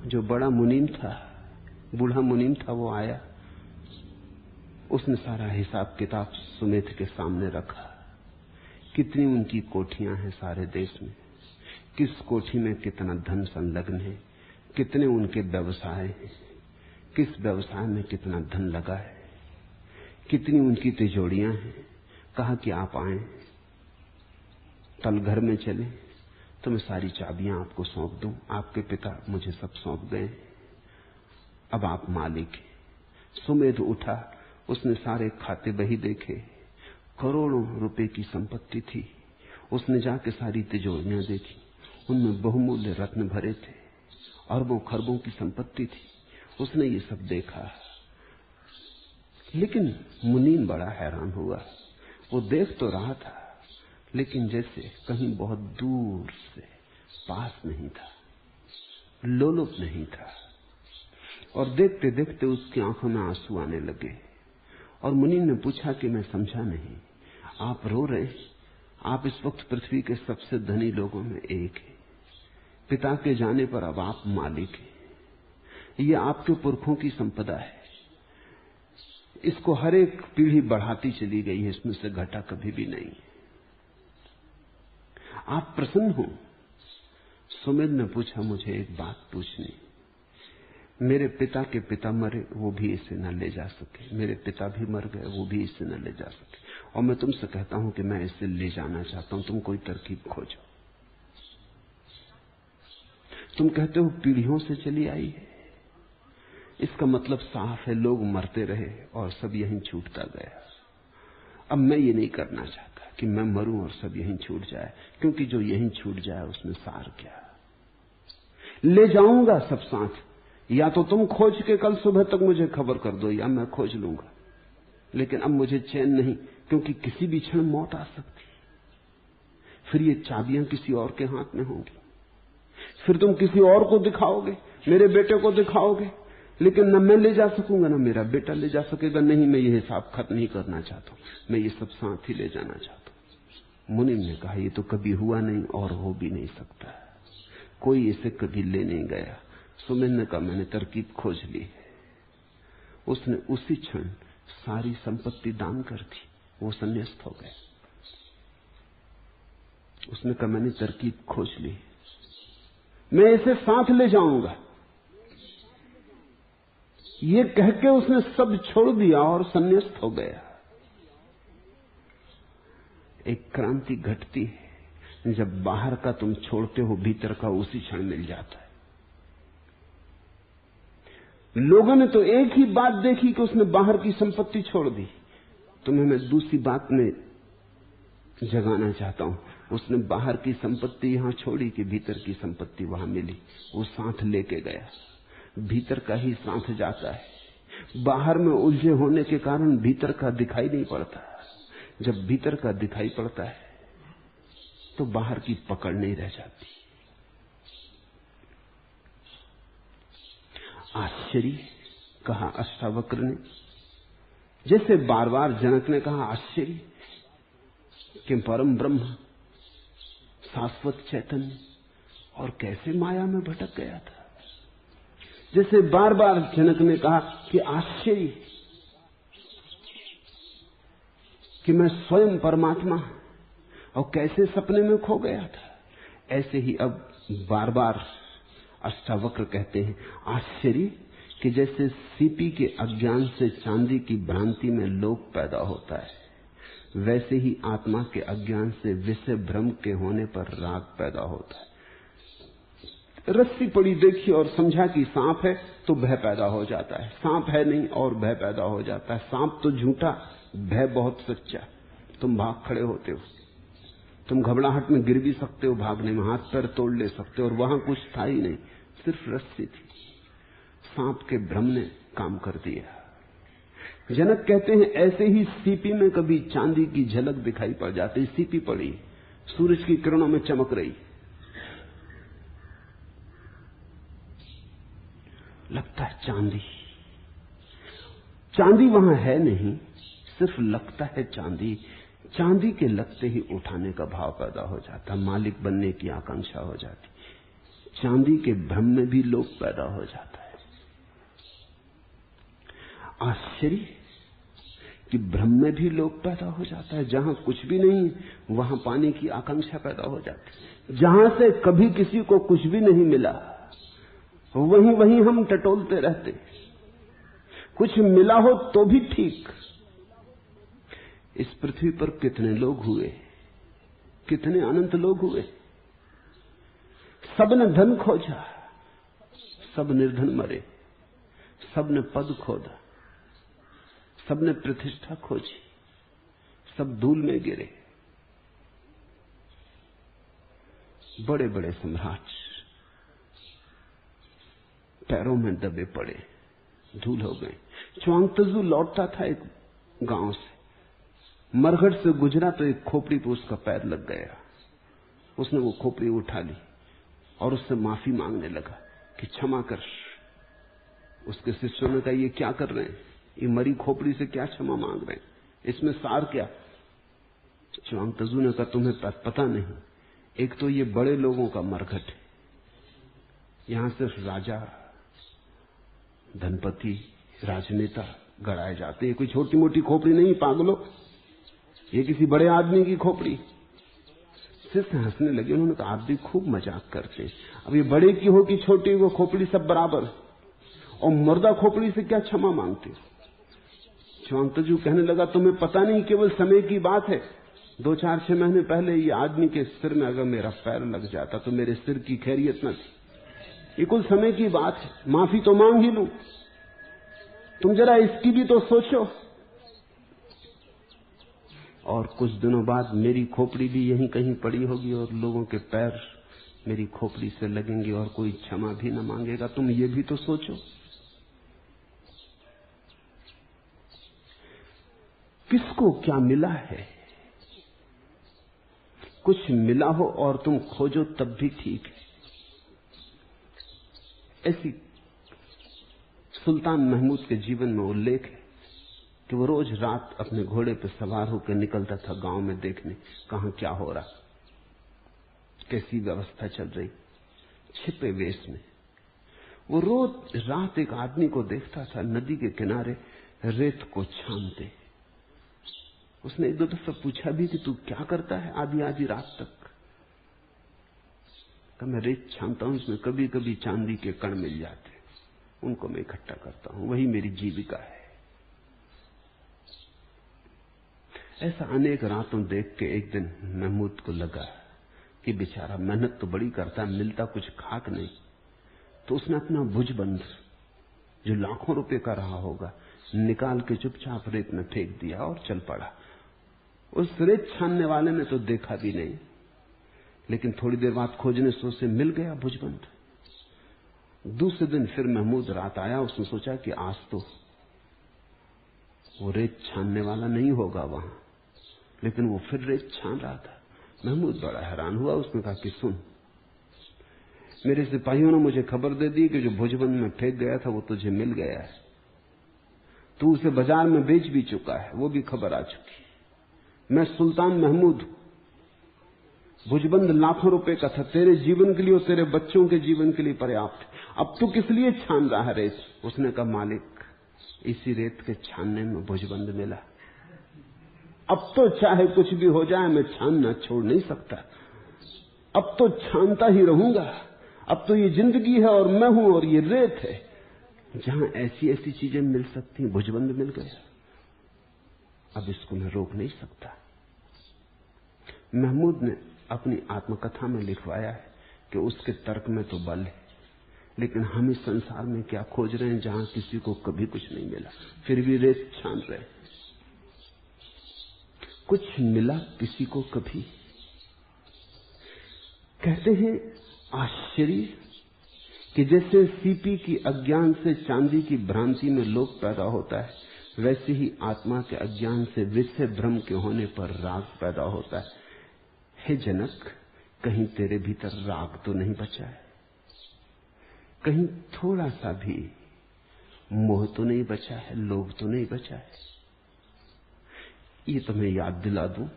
जो बड़ा मुनीम था, बूढ़ा मुनीम था, वो आया। उसने सारा हिसाब किताब सुमेध के सामने रखा। कितनी उनकी कोठियां हैं सारे देश में, किस कोठी में कितना धन संलग्न है, कितने उनके व्यवसाय हैं, किस व्यवसाय में कितना धन लगा है, कितनी उनकी तिजोरियां हैं। कहा कि आप आए, कल घर में चले तो मैं सारी चाबियां आपको सौंप दूं। आपके पिता मुझे सब सौंप गए, अब आप मालिक हैं। सुमेध उठा, उसने सारे खाते बही देखे, करोड़ों रुपए की संपत्ति थी। उसने जाके सारी तिजोरियां देखी, उनमें बहुमूल्य रत्न भरे थे, अरबों खरबों की संपत्ति थी। उसने ये सब देखा, लेकिन मुनीम बड़ा हैरान हुआ। वो देख तो रहा था, लेकिन जैसे कहीं बहुत दूर से, पास नहीं था, लोलुप नहीं था। और देखते देखते उसकी आंखों में आंसू आने लगे। और मुनीम ने पूछा कि मैं समझा नहीं, आप रो रहे? आप इस वक्त पृथ्वी के सबसे धनी लोगों में एक हैं। पिता के जाने पर अब आप मालिक हैं। ये आपके पुरखों की संपदा है, इसको हर एक पीढ़ी बढ़ाती चली गई है, इसमें से घटा कभी भी नहीं। आप प्रसन्न हो? सुमेध ने पूछा, मुझे एक बात पूछनी। मेरे पिता के पिता मरे, वो भी इसे न ले जा सके। मेरे पिता भी मर गए, वो भी इसे न ले जा सके। और मैं तुमसे कहता हूं कि मैं इसे ले जाना चाहता हूं, तुम कोई तरकीब खोजो। तुम कहते हो पीढ़ियों से चली आई है, इसका मतलब साफ है लोग मरते रहे और सब यहीं छूटता गया। अब मैं ये नहीं करना चाहता कि मैं मरूं और सब यहीं छूट जाए, क्योंकि जो यहीं छूट जाए उसमें सार क्या। ले जाऊंगा सब साथ, या तो तुम खोज के कल सुबह तक मुझे खबर कर दो, या मैं खोज लूंगा। लेकिन अब मुझे चैन नहीं, क्योंकि किसी भी क्षण मौत आ सकती। फिर ये चाबियां किसी और के हाथ में होंगी, फिर तुम किसी और को दिखाओगे, मेरे बेटे को दिखाओगे, लेकिन न मैं ले जा सकूंगा न मेरा बेटा ले जा सकेगा। नहीं, मैं ये हिसाब खत्म नहीं करना चाहता हूं, मैं ये सब साथ ही ले जाना चाहता हूं। मुनीम ने कहा, ये तो कभी हुआ नहीं और हो भी नहीं सकता, कोई इसे कभी ले नहीं गया। सुमेध ने कहा, मैंने तरकीब खोज ली है। उसने उसी क्षण सारी संपत्ति दान कर दी, वो संन्यास्त हो गए। उसने कहा, मैंने तरकीब खोज ली, मैं इसे साथ ले जाऊंगा। ये कह के उसने सब छोड़ दिया और संन्यास्त हो गया। एक क्रांति घटती है जब बाहर का तुम छोड़ते हो, भीतर का उसी क्षण मिल जाता है। लोगों ने तो एक ही बात देखी कि उसने बाहर की संपत्ति छोड़ दी। तुम्हें मैं दूसरी बात में जगाना चाहता हूं। उसने बाहर की संपत्ति यहां छोड़ी कि भीतर की संपत्ति वहां मिली। वो साथ लेके गया। भीतर का ही साथ जाता है। बाहर में उलझे होने के कारण भीतर का दिखाई नहीं पड़ता। जब भीतर का दिखाई पड़ता है तो बाहर की पकड़ नहीं रह जाती। आश्चर्य कहा अष्टावक्र ने, जैसे बार बार जनक ने कहा आश्चर्य कि परम ब्रह्म शाश्वत चैतन्य और कैसे माया में भटक गया था। जैसे बार बार जनक ने कहा कि आश्चर्य कि मैं स्वयं परमात्मा और कैसे सपने में खो गया था। ऐसे ही अब बार बार अष्टावक्र कहते हैं आश्चर्य कि जैसे सीपी के अज्ञान से चांदी की भ्रांति में लोभ पैदा होता है, वैसे ही आत्मा के अज्ञान से विषय भ्रम के होने पर राग पैदा होता है। रस्सी पड़ी देखी और समझा कि सांप है तो भय पैदा हो जाता है। सांप है नहीं और भय पैदा हो जाता है। सांप तो झूठा, भय बहुत सच्चा। तुम भाग खड़े होते हो। तुम घबराहट में गिर भी सकते हो, भागने में हाथ पैर तोड़ ले सकते हो, और वहां कुछ था ही नहीं, सिर्फ रस्सी थी। सांप के भ्रम ने काम कर दिया। जनक कहते हैं ऐसे ही सीपी में कभी चांदी की झलक दिखाई पड़ जाती। सीपी पड़ी, सूरज की किरणों में चमक रही, लगता है चांदी। चांदी वहां है नहीं, सिर्फ लगता है चांदी। चांदी के लगते ही उठाने का भाव पैदा हो जाता, मालिक बनने की आकांक्षा हो जाती। चांदी के भ्रम में भी लोभ पैदा हो जाता है। आश्चर्य कि भ्रम में भी लोभ पैदा हो जाता है। जहां कुछ भी नहीं वहां पाने की आकांक्षा पैदा हो जाती। जहां से कभी किसी को कुछ भी नहीं मिला वहीं वहीं हम टटोलते रहते। कुछ मिला हो तो भी ठीक। इस पृथ्वी पर कितने लोग हुए, कितने अनंत लोग हुए। सबने धन खोजा, सब निर्धन मरे। सबने पद खोदा, सबने प्रतिष्ठा खोजी, सब धूल में गिरे। बड़े बड़े सम्राट पैरों में दबे पड़े, धूल हो गए। च्वांगतजू लौटता था एक गांव से, मरघट से गुजरा तो एक खोपड़ी पर उसका पैर लग गया। उसने वो खोपड़ी उठा ली और उससे माफी मांगने लगा कि क्षमा कर। उसके शिष्यों ने कहा ये क्या कर रहे हैं, ये मरी खोपड़ी से क्या क्षमा मांग रहे हैं, इसमें सार क्या। च्वांगतजू ने कहा तुम्हें पता नहीं, एक तो ये बड़े लोगों का मरघट है, यहां सिर्फ राजा, धनपति, राजनेता गड़ाए जाते हैं। कोई छोटी मोटी खोपड़ी नहीं पागलो, ये किसी बड़े आदमी की खोपड़ी। शिष्य हंसने लगे। उन्होंने कहा आप भी खूब मजाक करते। अब ये बड़े की हो कि छोटी वो खोपड़ी सब बराबर, और मुर्दा खोपड़ी से क्या क्षमा मांगते हो। च्वांगतजू कहने लगा तुम्हें पता नहीं, केवल समय की बात है। 2-4-6 महीने पहले ये आदमी के सिर में अगर मेरा पैर लग जाता तो मेरे सिर की खैरियत न थी। ये कुल समय की बात है, माफी तो मांग ही लूं। तुम जरा इसकी भी तो सोचो। और कुछ दिनों बाद मेरी खोपड़ी भी यहीं कहीं पड़ी होगी और लोगों के पैर मेरी खोपड़ी से लगेंगे और कोई क्षमा भी न मांगेगा। तुम ये भी तो सोचो। किसको क्या मिला है। कुछ मिला हो और तुम खोजो तब भी ठीक है। ऐसी सुल्तान महमूद के जीवन में उल्लेख है कि वो रोज रात अपने घोड़े पर सवार होकर निकलता था गांव में देखने कहां क्या हो रहा, कैसी व्यवस्था चल रही। छिपे वेश में वो रोज रात एक आदमी को देखता था नदी के किनारे रेत को छानते। उसने एक दो दफा पूछा भी कि तू क्या करता है आधी आधी रात तक। मैं रेत छानता हूं, इसमें कभी कभी चांदी के कण मिल जाते। उनको मैं इकट्ठा करता हूं, वही मेरी जीविका है। ऐसा अनेक रातों देख के एक दिन महमूद को लगा कि बेचारा मेहनत तो बड़ी करता है, मिलता कुछ खाक नहीं। तो उसने अपना भुजबंद जो लाखों रुपए का रहा होगा निकाल के चुपचाप रेत में फेंक दिया और चल पड़ा। उस रेत छानने वाले ने तो देखा भी नहीं, लेकिन थोड़ी देर बाद खोजने से उसे मिल गया भुजबंद। दूसरे दिन फिर महमूद रात आया, उसने सोचा कि आज तो वो रेत छानने वाला नहीं होगा वहां, लेकिन वो फिर रेत छान रहा था। महमूद बड़ा हैरान हुआ। उसने कहा कि सुन, मेरे सिपाहियों ने मुझे खबर दे दी कि जो भुजबंद में फेंक गया था वो तुझे मिल गया है, तू उसे बाजार में बेच भी चुका है, वो भी खबर आ चुकी। मैं सुल्तान महमूद, भुजबंद लाखों रुपए का था, तेरे जीवन के लिए और तेरे बच्चों के जीवन के लिए पर्याप्त। अब तू किस लिए छान रहा है रेत? उसने कहा मालिक, इसी रेत के छानने में भुजबंद मिला। अब तो चाहे कुछ भी हो जाए मैं छानना छोड़ नहीं सकता, अब तो छानता ही रहूंगा। अब तो ये जिंदगी है और मैं हूं और ये रेत है, जहां ऐसी ऐसी चीजें मिल सकती, भुजबंद मिल गया, अब इसको मैं रोक नहीं सकता। महमूद ने अपनी आत्मकथा में लिखवाया है कि उसके तर्क में तो बल है, लेकिन हम इस संसार में क्या खोज रहे हैं जहां किसी को कभी कुछ नहीं मिला, फिर भी रेत छान रहे। कुछ मिला किसी को कभी। कहते हैं आश्चर्य कि जैसे सीपी की अज्ञान से चांदी की भ्रांति में लोभ पैदा होता है, वैसे ही आत्मा के अज्ञान से विषय भ्रम के होने पर राग पैदा होता है। हे जनक, कहीं तेरे भीतर राग तो नहीं बचा है? कहीं थोड़ा सा भी मोह तो नहीं बचा है, लोभ तो नहीं बचा है? ये तुम्हें याद दिला दूं,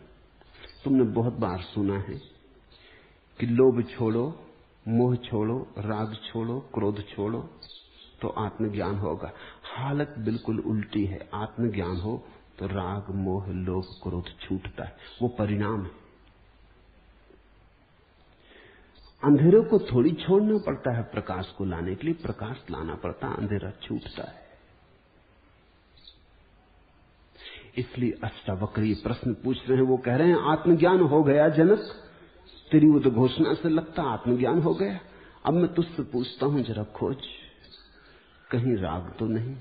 तुमने बहुत बार सुना है कि लोभ छोड़ो, मोह छोड़ो, राग छोड़ो, क्रोध छोड़ो तो आत्मज्ञान होगा। हालत बिल्कुल उल्टी है। आत्मज्ञान हो तो राग, मोह, लोभ, क्रोध छूटता है, वो परिणाम है। अंधेरे को थोड़ी छोड़ना पड़ता है प्रकाश को लाने के लिए, प्रकाश लाना पड़ता है, अंधेरा छूटता है। इसलिए अष्टावक्र प्रश्न पूछ रहे हैं। वो कह रहे हैं आत्मज्ञान हो गया जनक, तेरी उद्घोषणा से लगता आत्मज्ञान हो गया। अब मैं तुझसे पूछता हूं, जरा खोज, कहीं राग तो नहीं?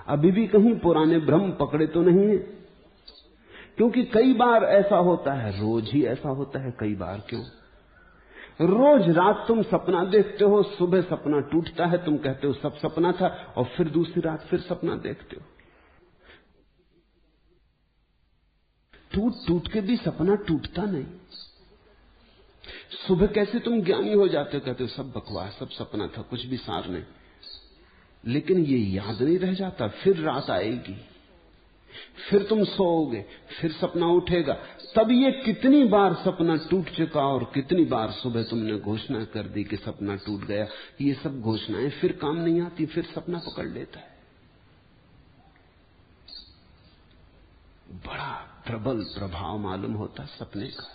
अभी भी कहीं पुराने भ्रम पकड़े तो नहीं है? क्योंकि कई बार ऐसा होता है, रोज ही ऐसा होता है। कई बार क्यों? रोज रात तुम सपना देखते हो, सुबह सपना टूटता है, तुम कहते हो सब सपना था, और फिर दूसरी रात फिर सपना देखते हो। टूट टूट के भी सपना टूटता नहीं। सुबह कैसे तुम ज्ञानी हो जाते हो, कहते हो सब बकवास, सब सपना था, कुछ भी सार नहीं। लेकिन ये याद नहीं रह जाता, फिर रात आएगी, फिर तुम सोओगे, फिर सपना उठेगा। तब ये कितनी बार सपना टूट चुका और कितनी बार सुबह तुमने घोषणा कर दी कि सपना टूट गया। ये सब घोषणाएं फिर काम नहीं आती, फिर सपना पकड़ लेता है। बड़ा प्रबल प्रभाव मालूम होता सपने का।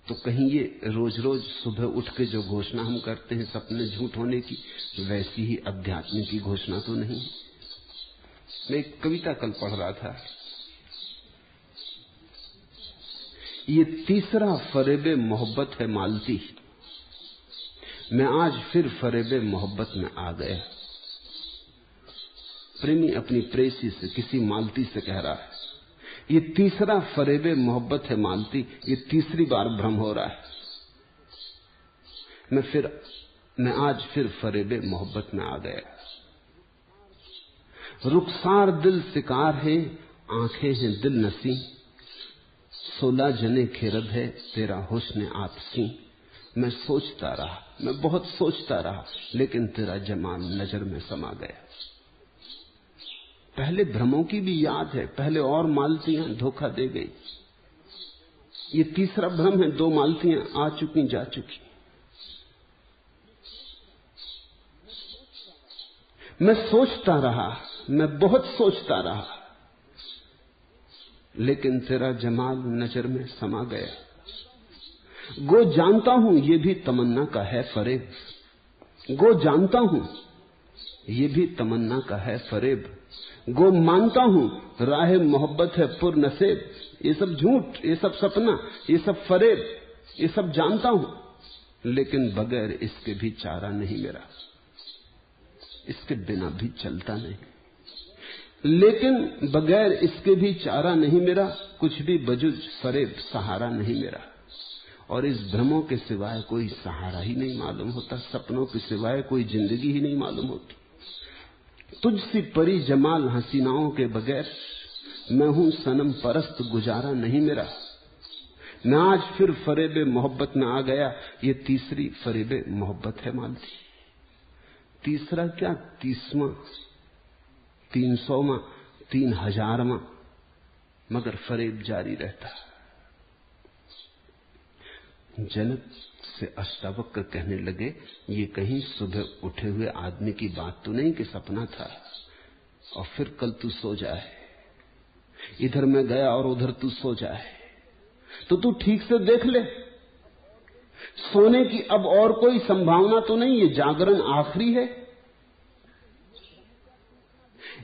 तो कहीं ये रोज रोज सुबह उठ के जो घोषणा हम करते हैं सपने झूठ होने की, वैसी ही अध्यात्म की घोषणा तो नहीं। मैं एक कविता कल पढ़ रहा था। ये तीसरा फरेबे मोहब्बत है मालती, मैं आज फिर फरेबे मोहब्बत में आ गया। प्रेमी अपनी प्रेसी से, किसी मालती से कह रहा है, ये तीसरा फरेबे मोहब्बत है मालती, ये तीसरी बार भ्रम हो रहा है। मैं आज फिर फरेबे मोहब्बत में आ गया। रुखसार दिल शिकार है, आंखें हैं दिल नसी, 16 जने खेरद है तेरा हुस्न आपसी। मैं सोचता रहा, मैं बहुत सोचता रहा, लेकिन तेरा जमाल नजर में समा गया। पहले भ्रमों की भी याद है, पहले और मालतियां धोखा दे गई। ये तीसरा भ्रम है, 2 मालतियां आ चुकी जा चुकी। मैं सोचता रहा, मैं बहुत सोचता रहा, लेकिन तेरा जमाल नजर में समा गया। गो जानता हूं ये भी तमन्ना का है फरेब, गो जानता हूं ये भी तमन्ना का है फरेब, गो मानता हूं राह मोहब्बत है पुर नसेब। ये सब झूठ, ये सब सपना, ये सब फरेब, ये सब जानता हूं, लेकिन बगैर इसके भी चारा नहीं मेरा, इसके बिना भी चलता नहीं। लेकिन बगैर इसके भी चारा नहीं मेरा, कुछ भी बजुज फरेब सहारा नहीं मेरा। और इस भ्रमों के सिवाय कोई सहारा ही नहीं मालूम होता, सपनों के सिवाय कोई जिंदगी ही नहीं मालूम होती। तुझसी परी जमाल हसीनाओं के बगैर, मैं हूं सनम परस्त गुजारा नहीं मेरा। मैं आज फिर फरेबे मोहब्बत में आ गया, ये तीसरी फरेबे मोहब्बत है मालती। तीसरा क्या, 30वां, 300वां, 3000वां, मगर फरेब जारी रहता। जनक से अष्टावक्र कहने लगे, ये कहीं सुबह उठे हुए आदमी की बात तो नहीं कि सपना था और फिर कल तू सो जाए, इधर मैं गया और उधर तू सो जाए, तो तू ठीक से देख ले, सोने की अब और कोई संभावना तो नहीं, ये जागरण आखिरी है।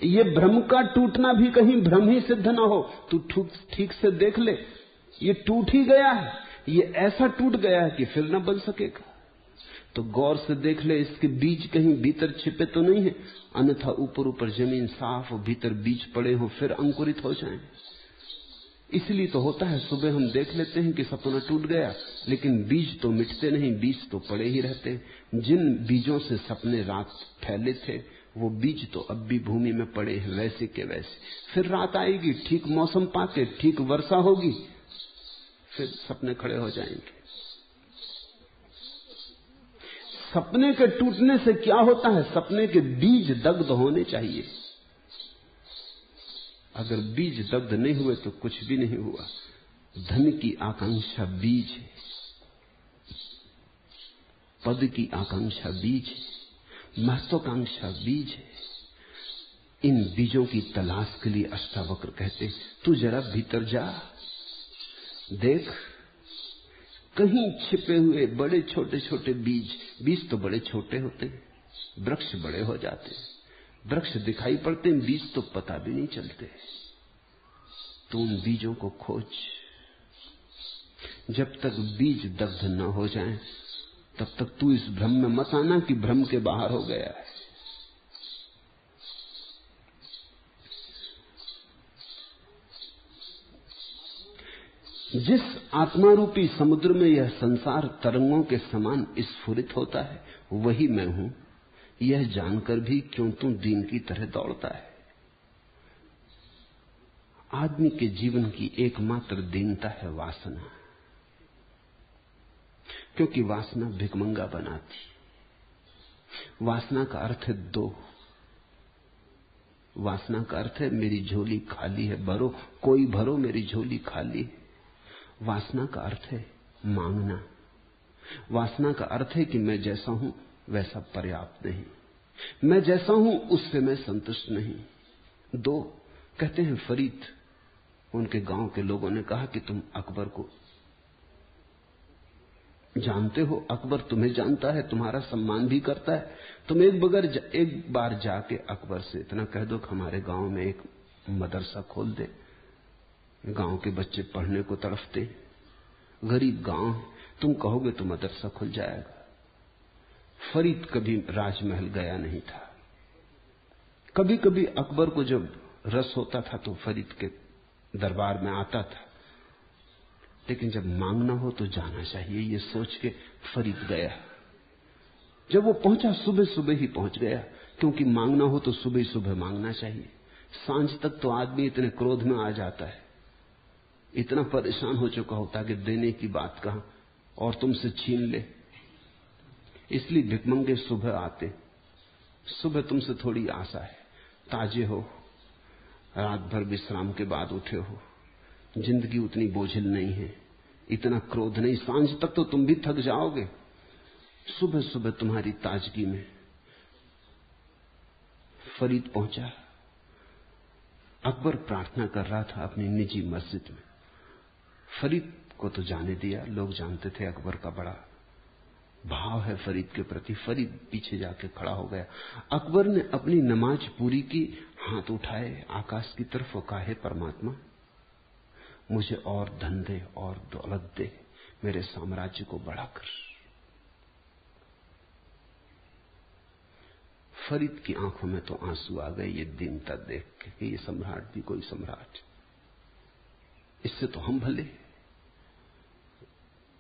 ये भ्रम का टूटना भी कहीं भ्रम ही सिद्ध ना हो, तू ठीक से देख ले, ये टूट ही गया है, ये ऐसा टूट गया है कि फिर ना बन सकेगा। तो गौर से देख ले, इसके बीज कहीं भीतर छिपे तो नहीं है, अन्यथा ऊपर ऊपर जमीन साफ और भीतर बीज पड़े हो फिर अंकुरित हो जाएं। इसलिए तो होता है, सुबह हम देख लेते हैं कि सपना टूट गया, लेकिन बीज तो मिटते नहीं, बीज तो पड़े ही रहते हैं। जिन बीजों से सपने रात फैले थे, वो बीज तो अब भी भूमि में पड़े हैं वैसे के वैसे। फिर रात आएगी, ठीक मौसम पाके, ठीक वर्षा होगी, फिर सपने खड़े हो जाएंगे। सपने के टूटने से क्या होता है, सपने के बीज दग्ध होने चाहिए। अगर बीज दग्ध नहीं हुए तो कुछ भी नहीं हुआ। धन की आकांक्षा बीज है, पद की आकांक्षा बीज है, महत्वाकांक्षा बीज है। इन बीजों की तलाश के लिए अष्टावक्र कहते, तू जरा भीतर जा, देख कहीं छिपे हुए बड़े छोटे छोटे बीज। बीज तो बड़े छोटे होते हैं, वृक्ष बड़े हो जाते हैं, वृक्ष दिखाई पड़ते हैं, बीज तो पता भी नहीं चलते। तो उन बीजों को खोज। जब तक बीज दग्ध न हो जाएं, तब तक तू इस भ्रम में मत आना कि भ्रम के बाहर हो गया है। जिस आत्मारूपी समुद्र में यह संसार तरंगों के समान स्फुरित होता है, वही मैं हूं, यह जानकर भी क्यों तू दीन की तरह दौड़ता है। आदमी के जीवन की एकमात्र दीनता है वासना, क्योंकि वासना भिखमंगा बनाती। वासना का अर्थ है दो, वासना का अर्थ है मेरी झोली खाली है, भरो, कोई भरो, मेरी झोली खाली है। वासना का अर्थ है मांगना। वासना का अर्थ है कि मैं जैसा हूं वैसा पर्याप्त नहीं, मैं जैसा हूं उससे मैं संतुष्ट नहीं। दो कहते हैं फरीद, उनके गांव के लोगों ने कहा कि तुम अकबर को जानते हो, अकबर तुम्हें जानता है, तुम्हारा सम्मान भी करता है। तुम एक बार जाके अकबर से इतना कह दो कि हमारे गांव में एक मदरसा खोल दे, गांव के बच्चे पढ़ने को तड़फते, गरीब गांव है, तुम कहोगे तो मदरसा खुल जाएगा। फरीद कभी राजमहल गया नहीं था। कभी कभी अकबर को जब रस होता था तो फरीद के दरबार में आता था, लेकिन जब मांगना हो तो जाना चाहिए, ये सोच के फरीद गया। जब वो पहुंचा सुबह सुबह ही पहुंच गया, क्योंकि मांगना हो तो सुबह सुबह मांगना चाहिए। सांझ तक तो आदमी इतने क्रोध में आ जाता है, इतना परेशान हो चुका होता कि देने की बात कहां और तुमसे छीन ले। इसलिए भिखमंगे सुबह आते, सुबह तुमसे थोड़ी आशा है, ताजे हो, रात भर विश्राम के बाद उठे हो, जिंदगी उतनी बोझिल नहीं है, इतना क्रोध नहीं, सांझ तक तो तुम भी थक जाओगे। सुबह सुबह तुम्हारी ताजगी में फरीद पहुंचा। अकबर प्रार्थना कर रहा था अपनी निजी मस्जिद में। फरीद को तो जाने दिया, लोग जानते थे अकबर का बड़ा भाव है फरीद के प्रति। फरीद पीछे जाके खड़ा हो गया। अकबर ने अपनी नमाज पूरी की, हाथ उठाए आकाश की तरफ और कहा, हे परमात्मा, मुझे और धन दे और दौलत दे, मेरे साम्राज्य को बढ़ाकर। फरीद की आंखों में तो आंसू आ गए ये दीनता देख के कि ये सम्राट भी कोई सम्राट, इससे तो हम भले।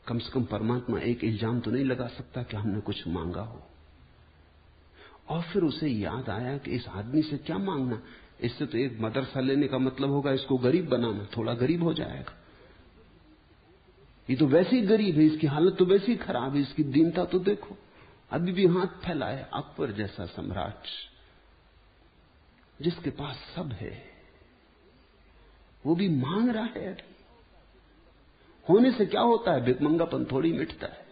कम से कम परमात्मा एक इल्जाम तो नहीं लगा सकता कि हमने कुछ मांगा हो। और फिर उसे याद आया कि इस आदमी से क्या मांगना, इससे तो एक मदरसा लेने का मतलब होगा इसको गरीब बनाना, थोड़ा गरीब हो जाएगा। ये तो वैसे ही गरीब है, इसकी हालत तो वैसे ही खराब है, इसकी दीनता तो देखो, अभी भी हाथ फैलाए। अकबर जैसा सम्राट जिसके पास सब है, वो भी मांग रहा है। होने से क्या होता है, भिकमंगापन थोड़ी मिटता है।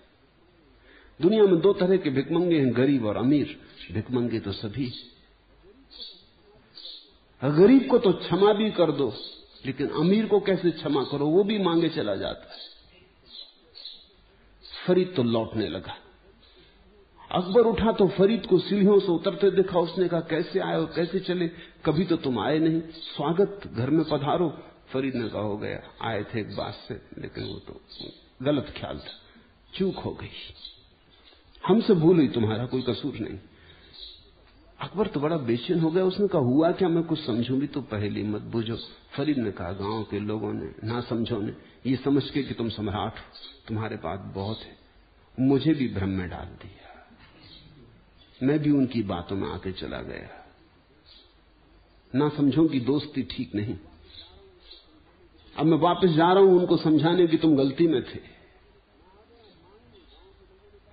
दुनिया में दो तरह के भिकमंगे हैं, गरीब और अमीर। भिकमंगे तो सभी। गरीब को तो क्षमा भी कर दो, लेकिन अमीर को कैसे क्षमा करो, वो भी मांगे चला जाता है। फरीद तो लौटने लगा। अकबर उठा तो फरीद को सीढ़ियों से उतरते देखा। उसने कहा, कैसे आए और कैसे चले, कभी तो तुम आए नहीं, स्वागत, घर में पधारो। फरीद ने कहा, हो गया, आए थे एक बात से, लेकिन वो तो गलत ख्याल था, चूक हो गई, हमसे भूल हुई, तुम्हारा कोई कसूर नहीं। अकबर तो बड़ा बेचैन हो गया। उसने कहा, हुआ क्या, मैं कुछ समझूं भी तो पहली मत बूझो। फरीद ने कहा, गांव के लोगों ने, ना समझो ने, ये समझ के कि तुम सम्राट हो, तुम्हारे पास बहुत है, मुझे भी भ्रम में डाल दिया। मैं भी उनकी बातों में आके चला गया। ना समझो की दोस्ती ठीक नहीं। अब मैं वापस जा रहा हूं उनको समझाने की तुम गलती में थे।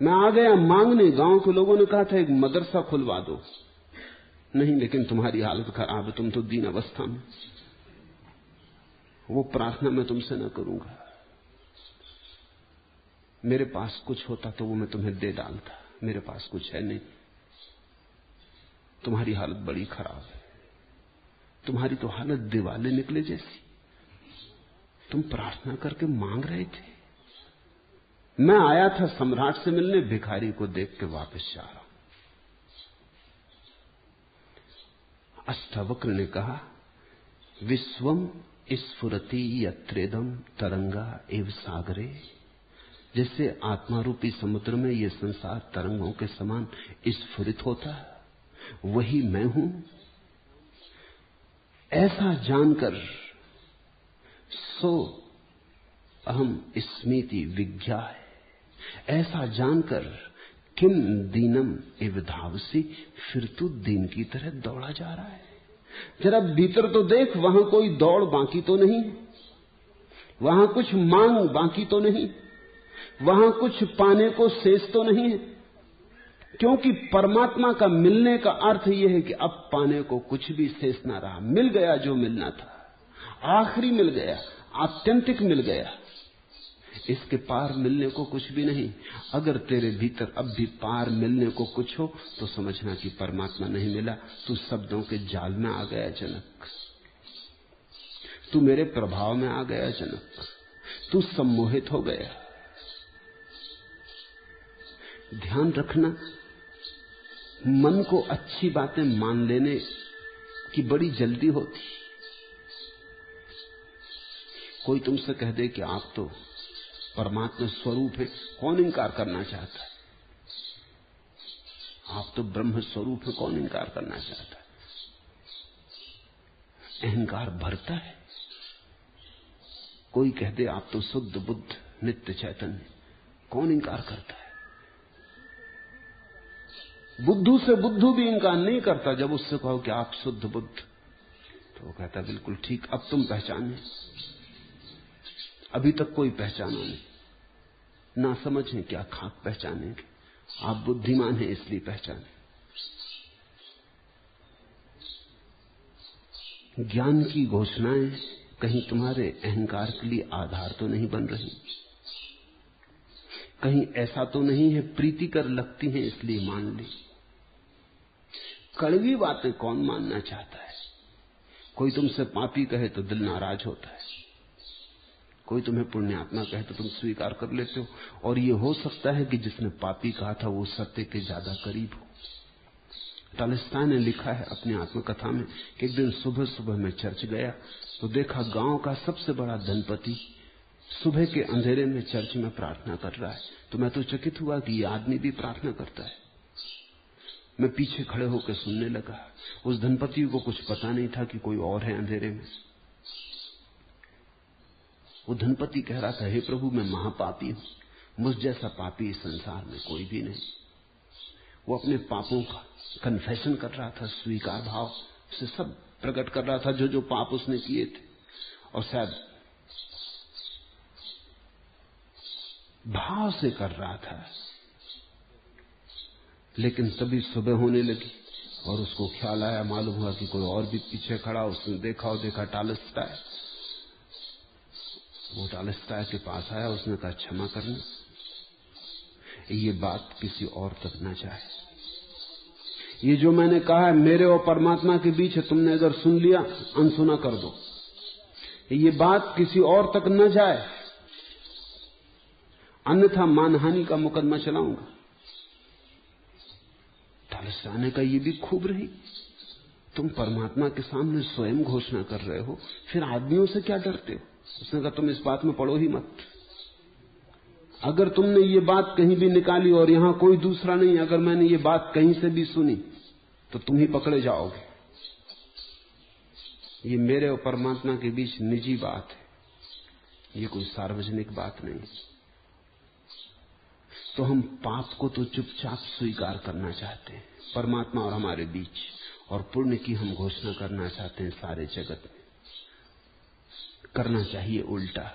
मैं आ गया मांगने, गांव के लोगों ने कहा था एक मदरसा खुलवा दो। नहीं, लेकिन तुम्हारी हालत खराब है, तुम तो दीन अवस्था में। वो प्रार्थना मैं तुमसे न करूंगा। मेरे पास कुछ होता तो वो मैं तुम्हें दे डालता, मेरे पास कुछ है नहीं। तुम्हारी हालत बड़ी खराब है, तुम्हारी तो हालत दिवाले निकले जैसी। तुम प्रार्थना करके मांग रहे थे। मैं आया था सम्राट से मिलने, भिखारी को देख के वापस जा रहा हूं। अष्टावक्र ने कहा, विश्वम स्फुरति यत्रेदम तरंगा एव सागरे। जैसे आत्मा रूपी समुद्र में ये संसार तरंगों के समान स्फुरित होता है, वही मैं हूं। ऐसा जानकर सो अहम स्मृति विज्ञा है। ऐसा जानकर किम दीनम एव धावसी, फिर तू दीन की तरह दौड़ा जा रहा है। जरा भीतर तो देख, वहां कोई दौड़ बाकी तो नहीं, वहां कुछ मांग बाकी तो नहीं, वहां कुछ पाने को शेष तो नहीं है। क्योंकि परमात्मा का मिलने का अर्थ यह है कि अब पाने को कुछ भी शेष ना रहा। मिल गया जो मिलना था, आखिरी मिल गया, आत्यंतिक मिल गया। इसके पार मिलने को कुछ भी नहीं। अगर तेरे भीतर अब भी पार मिलने को कुछ हो तो समझना कि परमात्मा नहीं मिला, तू शब्दों के जाल में आ गया जनक, तू मेरे प्रभाव में आ गया जनक, तू सम्मोहित हो गया। ध्यान रखना, मन को अच्छी बातें मान लेने की बड़ी जल्दी होती। कोई तुमसे कह दे कि आप तो परमात्मा स्वरूप है, कौन इनकार करना चाहता है? आप तो ब्रह्म स्वरूप है, कौन इनकार करना चाहता है? अहंकार भरता है। कोई कह दे आप तो शुद्ध बुद्ध नित्य चैतन्य, कौन इनकार करता है? बुद्धू से बुद्धू भी इनकार नहीं करता। जब उससे कहो कि आप शुद्ध बुद्ध, तो वो कहता बिल्कुल ठीक, अब तुम पहचाने, अभी तक कोई पहचाना नहीं। ना समझें क्या खाक पहचानेंगे, आप बुद्धिमान हैं इसलिए पहचाने। ज्ञान की घोषणाएं कहीं तुम्हारे अहंकार के लिए आधार तो नहीं बन रही, कहीं ऐसा तो नहीं है प्रीतिकर लगती हैं इसलिए मान ली। कड़वी बातें कौन मानना चाहता है? कोई तुमसे पापी कहे तो दिल नाराज होता है, कोई तुम्हें पुण्यात्मा कहे तो तुम स्वीकार कर लेते हो, और ये हो सकता है कि जिसने पापी कहा था वो सत्य के ज्यादा करीब हो। टॉलस्टॉय ने लिखा है अपनी आत्मकथा में कि एक दिन सुबह सुबह मैं चर्च गया तो देखा गांव का सबसे बड़ा धनपति सुबह के अंधेरे में चर्च में प्रार्थना कर रहा है। तो मैं तो चकित हुआ कि ये आदमी भी प्रार्थना करता है। मैं पीछे खड़े होकर सुनने लगा। उस धनपति को कुछ पता नहीं था कि कोई और है अंधेरे में। वो धनपति कह रहा था, हे प्रभु, मैं महापापी हूं, मुझ जैसा पापी इस संसार में कोई भी नहीं। वो अपने पापों का कन्फेशन कर रहा था, स्वीकार भाव से सब प्रकट कर रहा था जो जो पाप उसने किए थे, और शायद भाव से कर रहा था। लेकिन तभी सुबह होने लगी और उसको ख्याल आया, मालूम हुआ कि कोई और भी पीछे खड़ा। उसने देखा टॉलस्टॉय। वो टॉलस्टॉय के पास आया। उसने कहा, क्षमा करना, ये बात किसी और तक न जाए। ये जो मैंने कहा है मेरे और परमात्मा के बीच है, तुमने अगर सुन लिया अनसुना कर दो। ये बात किसी और तक न जाए, अन्यथा मानहानि का मुकदमा चलाऊंगा। टॉलस्टॉय ने कहा, ये भी खूब रही, तुम परमात्मा के सामने स्वयं घोषणा कर रहे हो, फिर आदमियों से क्या डरते हो? उसने कहा, तुम इस बात में पड़ो ही मत। अगर तुमने ये बात कहीं भी निकाली और यहां कोई दूसरा नहीं, अगर मैंने ये बात कहीं से भी सुनी तो तुम ही पकड़े जाओगे। ये मेरे और परमात्मा के बीच निजी बात है, ये कोई सार्वजनिक बात नहीं। तो हम पाप को तो चुपचाप स्वीकार करना चाहते हैं परमात्मा और हमारे बीच, और पुण्य की हम घोषणा करना चाहते हैं सारे जगत में। करना चाहिए उल्टा।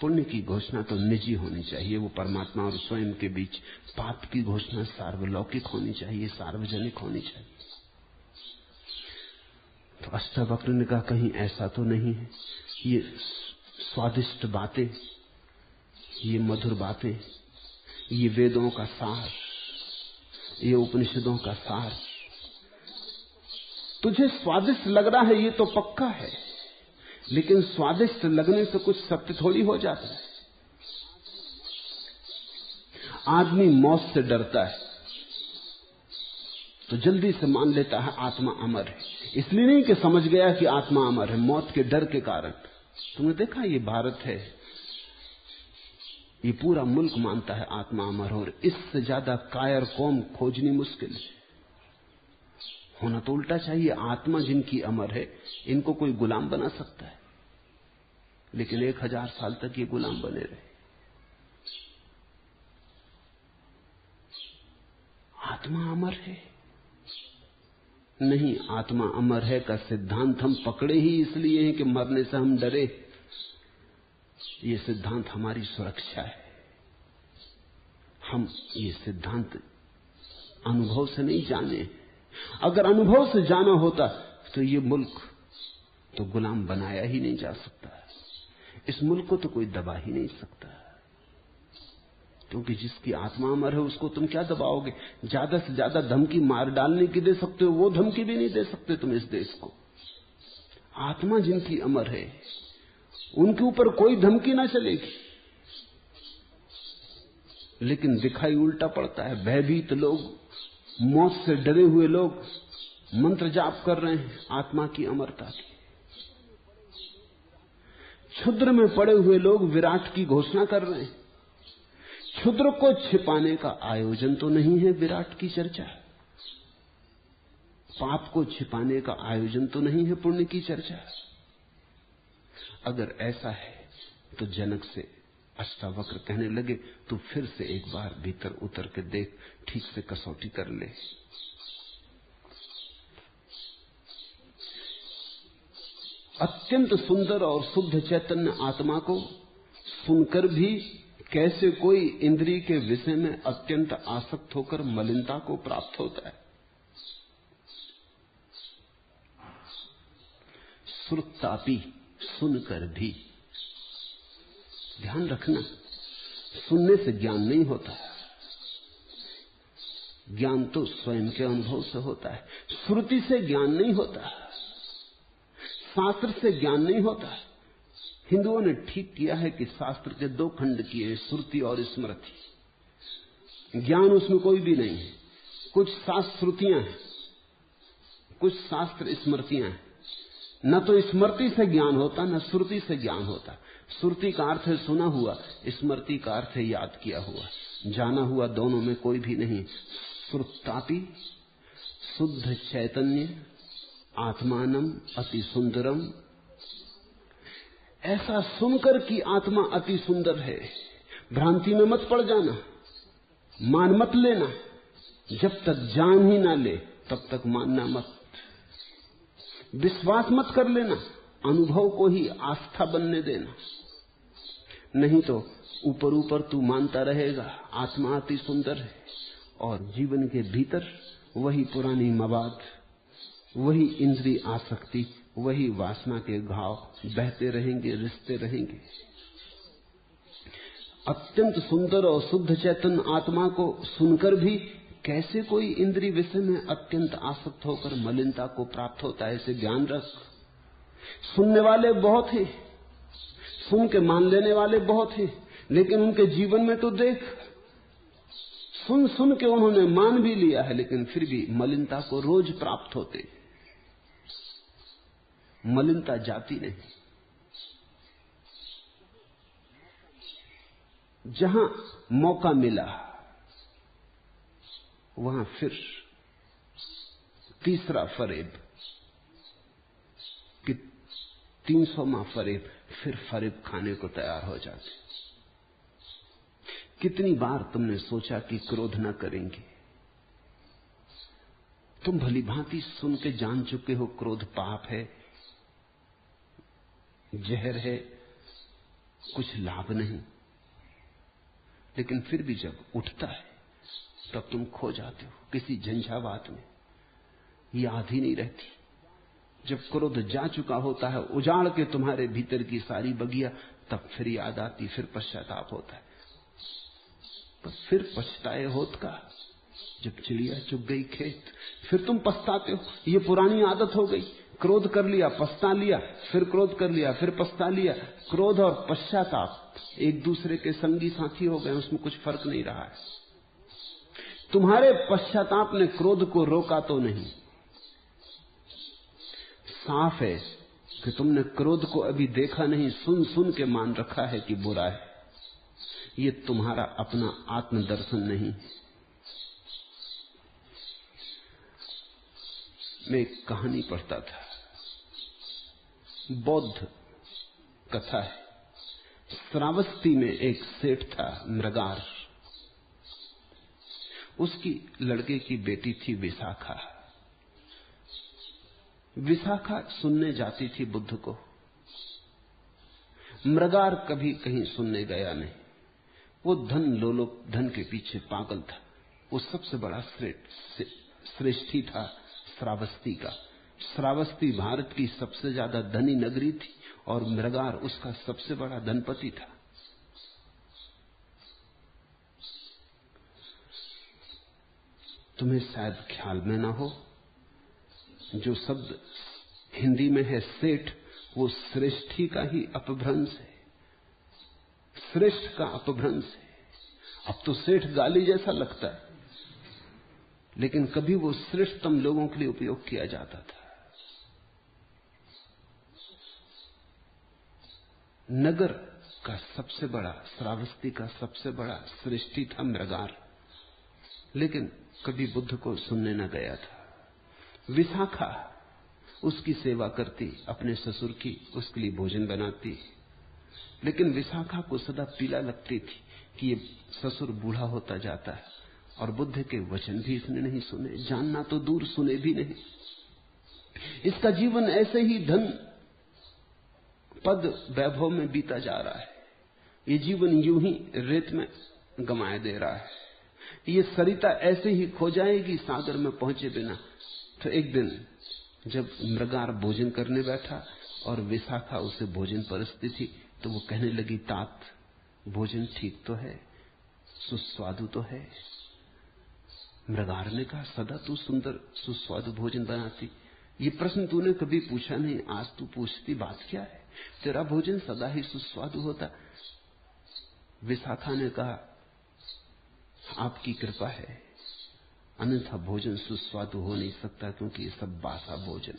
पुण्य की घोषणा तो निजी होनी चाहिए, वो परमात्मा और स्वयं के बीच। पाप की घोषणा सार्वलौकिक होनी चाहिए, सार्वजनिक होनी चाहिए। तो अष्टावक्र ने कहा, कहीं ऐसा तो नहीं है। ये स्वादिष्ट बातें, ये मधुर बातें, ये वेदों का सार, ये उपनिषदों का सार, तुझे स्वादिष्ट लग रहा है, ये तो पक्का है। लेकिन स्वादिष्ट लगने से कुछ सत्य थोड़ी हो जाता है। आदमी मौत से डरता है तो जल्दी से मान लेता है आत्मा अमर है। इसलिए नहीं कि समझ गया कि आत्मा अमर है, मौत के डर के कारण। तुमने देखा, ये भारत है, ये पूरा मुल्क मानता है आत्मा अमर, और इससे ज्यादा कायर कौम खोजनी मुश्किल है। होना तो उल्टा चाहिए। आत्मा जिनकी अमर है, इनको कोई गुलाम बना सकता है, लेकिन 1000 साल तक ये गुलाम बने रहे। आत्मा अमर है नहीं, आत्मा अमर है का सिद्धांत हम पकड़े ही इसलिए हैं कि मरने से हम डरे। ये सिद्धांत हमारी सुरक्षा है। हम ये सिद्धांत अनुभव से नहीं जाने। अगर अनुभव से जाना होता तो ये मुल्क तो गुलाम बनाया ही नहीं जा सकता। इस मुल्क को तो कोई दबा ही नहीं सकता, क्योंकि जिसकी आत्मा अमर है उसको तुम क्या दबाओगे? ज्यादा से ज्यादा धमकी मार डालने की दे सकते हो, वो धमकी भी नहीं दे सकते तुम इस देश को। आत्मा जिनकी अमर है उनके ऊपर कोई धमकी ना चलेगी। लेकिन दिखाई उल्टा पड़ता है। भयभीत लोग, मौत से डरे हुए लोग मंत्र जाप कर रहे हैं आत्मा की अमरता की। क्षुद्र में पड़े हुए लोग विराट की घोषणा कर रहे हैं। क्षुद्र को छिपाने का आयोजन तो नहीं है विराट की चर्चा। पाप को छिपाने का आयोजन तो नहीं है पुण्य की चर्चा। अगर ऐसा है तो जनक से अष्टावक्र कहने लगे, तू फिर से एक बार भीतर उतर के देख, ठीक से कसौटी कर ले। अत्यंत सुंदर और शुद्ध चैतन्य आत्मा को सुनकर भी कैसे कोई इंद्रिय के विषय में अत्यंत आसक्त होकर मलिनता को प्राप्त होता है। श्रुतापि, सुनकर भी। ध्यान रखना, सुनने से ज्ञान नहीं होता। ज्ञान तो स्वयं के अनुभव से होता है। श्रुति से ज्ञान नहीं होता। शास्त्र से ज्ञान नहीं होता। हिंदुओं ने ठीक किया है कि शास्त्र के दो खंड किए, श्रुति और स्मृति। ज्ञान उसमें कोई भी नहीं है। कुछ शास्त्र श्रुतियां हैं, कुछ शास्त्र स्मृतियां हैं। न तो स्मृति से ज्ञान होता, न श्रुति से ज्ञान होता। श्रुति का अर्थ है सुना हुआ, स्मृति का अर्थ है याद किया हुआ, जाना हुआ। दोनों में कोई भी नहीं। श्रुतापि शुद्ध चैतन्य आत्मानम अति सुंदरम। ऐसा सुनकर कि आत्मा अति सुंदर है, भ्रांति में मत पड़ जाना, मान मत लेना। जब तक जान ही ना ले तब तक मानना मत, विश्वास मत कर लेना, अनुभव को ही आस्था बनने देना। नहीं तो ऊपर ऊपर तू मानता रहेगा आत्मा अति सुंदर है, और जीवन के भीतर वही पुरानी मवाद, वही इंद्रिय आसक्ति, वही वासना के घाव बहते रहेंगे, रिश्ते रहेंगे। अत्यंत सुंदर और शुद्ध चेतन आत्मा को सुनकर भी कैसे कोई इंद्रिय विषय में अत्यंत आसक्त होकर मलिनता को प्राप्त होता है, इसे ध्यान रख। सुनने वाले बहुत हैं, सुन के मान लेने वाले बहुत हैं, लेकिन उनके जीवन में तो देख, सुन सुन के उन्होंने मान भी लिया है, लेकिन फिर भी मलिनता को रोज प्राप्त होते। मलिनता जाती नहीं। जहां मौका मिला वहां फिर तीसरा फरेब कि 300वां फरेब, फिर फरेब खाने को तैयार हो जाते। कितनी बार तुमने सोचा कि क्रोध न करेंगे? तुम भली भांति सुन के जान चुके हो क्रोध पाप है, जहर है, कुछ लाभ नहीं। लेकिन फिर भी जब उठता है तब तुम खो जाते हो किसी झंझावात में, याद ही नहीं रहती। जब क्रोध जा चुका होता है, उजाड़ के तुम्हारे भीतर की सारी बगिया, तब फिर याद आती, फिर पश्चाताप होता है। तो फिर पछताए होत का, जब चिड़िया चुग गई खेत, फिर तुम पछताते हो। ये पुरानी आदत हो गई, क्रोध कर लिया, पछता लिया, फिर क्रोध कर लिया, फिर पछता लिया। क्रोध और पश्चाताप एक दूसरे के संगी साथी हो गए, उसमें कुछ फर्क नहीं रहा है। तुम्हारे पश्चाताप ने क्रोध को रोका तो नहीं। साफ है कि तुमने क्रोध को अभी देखा नहीं, सुन सुन के मान रखा है कि बुरा है। ये तुम्हारा अपना आत्मदर्शन नहीं। मैं एक कहानी पढ़ता था, बौद्ध कथा है। श्रावस्ती में एक सेठ था, मृगार। उसकी लड़के की बेटी थी विशाखा। विशाखा सुनने जाती थी बुद्ध को। मृगार कभी कहीं सुनने गया नहीं। वो धन लोलुप, धन के पीछे पागल था। वो सबसे बड़ा श्रेष्ठी था श्रावस्ती का। श्रावस्ती भारत की सबसे ज्यादा धनी नगरी थी और मृगार उसका सबसे बड़ा धनपति था। तुम्हें शायद ख्याल में ना हो, जो शब्द हिंदी में है सेठ, वो श्रेष्ठी का ही अपभ्रंश है, श्रेष्ठ का अपभ्रंश है। अब तो सेठ गाली जैसा लगता है, लेकिन कभी वो श्रेष्ठतम लोगों के लिए उपयोग किया जाता था। नगर का सबसे बड़ा, श्रावस्ती का सबसे बड़ा श्रेष्ठी था मृगार, लेकिन कभी बुद्ध को सुनने न गया था। विशाखा उसकी सेवा करती, अपने ससुर की, उसके लिए भोजन बनाती, लेकिन विशाखा को सदा पीला लगती थी कि ये ससुर बूढ़ा होता जाता है और बुद्ध के वचन भी इसने नहीं सुने, जानना तो दूर सुने भी नहीं। इसका जीवन ऐसे ही धन पद वैभव में बीता जा रहा है। ये जीवन यूं ही रेत में गंवाए दे रहा है। ये सरिता ऐसे ही खो जाएगी सागर में पहुंचे बिना। तो एक दिन जब मृगार भोजन करने बैठा और विशाखा उसे भोजन परसती थी, तो वो कहने लगी, तात भोजन ठीक तो है, सुस्वादु तो है। मृगार ने कहा, सदा तू सुंदर सुस्वादु भोजन बनाती, ये प्रश्न तूने कभी पूछा नहीं, आज तू पूछती बात क्या है? तेरा भोजन सदा ही सुस्वादु होता। विशाखा ने कहा, आपकी कृपा है, अन्यथा भोजन सुस्वादु हो नहीं सकता, क्योंकि ये सब बासा भोजन।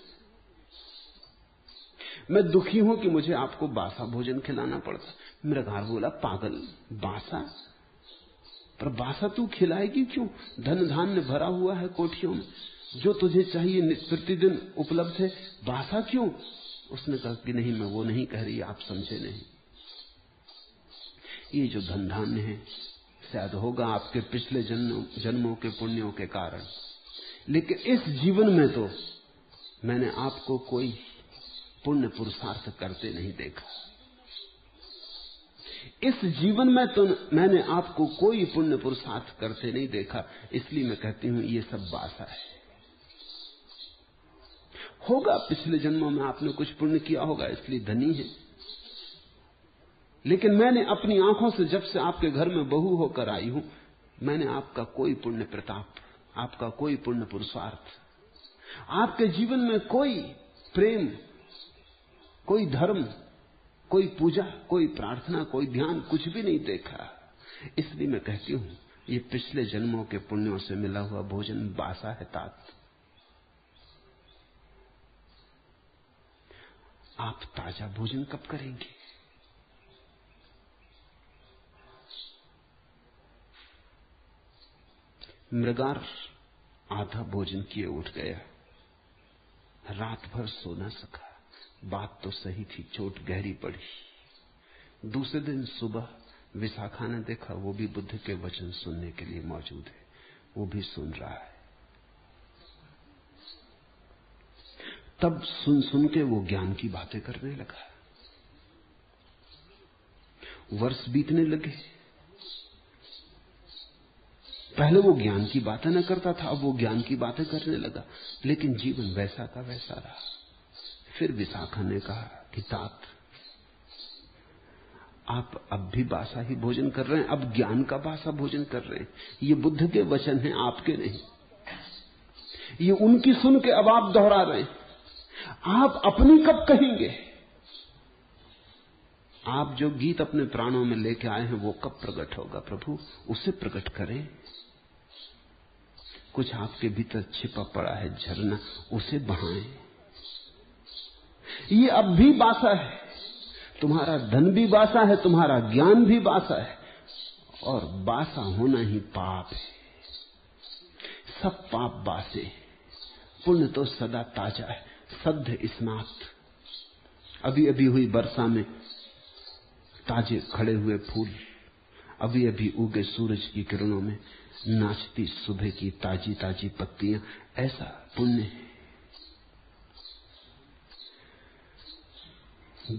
मैं दुखी हूं कि मुझे आपको बासा भोजन खिलाना पड़ता। मृगार बोला, पागल, बासा? पर बासा तू खिलाएगी क्यों? धन धान्य भरा हुआ है कोठियों में, जो तुझे चाहिए प्रतिदिन उपलब्ध है, बासा क्यों? उसने कहा कि नहीं, मैं वो नहीं कह रही, आप समझे नहीं। ये जो धन धान्य है शायद होगा आपके पिछले जन्मों के पुण्यों के कारण, लेकिन इस जीवन में तो मैंने आपको कोई पुण्य पुरुषार्थ करते नहीं देखा। इस जीवन में तो मैंने आपको कोई पुण्य पुरुषार्थ करते नहीं देखा, इसलिए मैं कहती हूं ये सब बासा है। होगा पिछले जन्मों में आपने कुछ पुण्य किया होगा, इसलिए धनी है, लेकिन मैंने अपनी आंखों से जब से आपके घर में बहू होकर आई हूं, मैंने आपका कोई पुण्य प्रताप, आपका कोई पुण्य पुरुषार्थ, आपके जीवन में कोई प्रेम, कोई धर्म, कोई पूजा, कोई प्रार्थना, कोई ध्यान, कुछ भी नहीं देखा। इसलिए मैं कहती हूं ये पिछले जन्मों के पुण्यों से मिला हुआ भोजन बासा है। तात आप ताजा भोजन कब करेंगे? मृगार आधा भोजन किए उठ गया, रात भर सो न सका। बात तो सही थी, चोट गहरी पड़ी। दूसरे दिन सुबह विशाखा ने देखा वो भी बुद्ध के वचन सुनने के लिए मौजूद है, वो भी सुन रहा है। तब सुन सुन के वो ज्ञान की बातें करने लगा। वर्ष बीतने लगे, पहले वो ज्ञान की बातें न करता था, अब वो ज्ञान की बातें करने लगा, लेकिन जीवन वैसा का वैसा रहा। फिर विशाखा ने कहा कि तात, आप अब भी बासा ही भोजन कर रहे हैं, अब ज्ञान का बासा भोजन कर रहे हैं। ये बुद्ध के वचन हैं, आपके नहीं। ये उनकी सुन के अब आप दोहरा रहे हैं। आप अपनी कब कहेंगे? आप जो गीत अपने प्राणों में लेके आए हैं वो कब प्रकट होगा? प्रभु उसे प्रकट करें। कुछ आपके भीतर छिपा पड़ा है झरना, उसे बहाएं। ये अब भी बासा है, तुम्हारा धन भी बासा है, तुम्हारा ज्ञान भी बासा है, और बासा होना ही पाप है। सब पाप बासे, पुण्य तो सदा ताजा है, सद्ध स्नात। अभी अभी हुई वर्षा में ताजे खड़े हुए फूल, अभी अभी उगे सूरज की किरणों में नाचती सुबह की ताजी ताजी पत्तियां, ऐसा पुण्य है।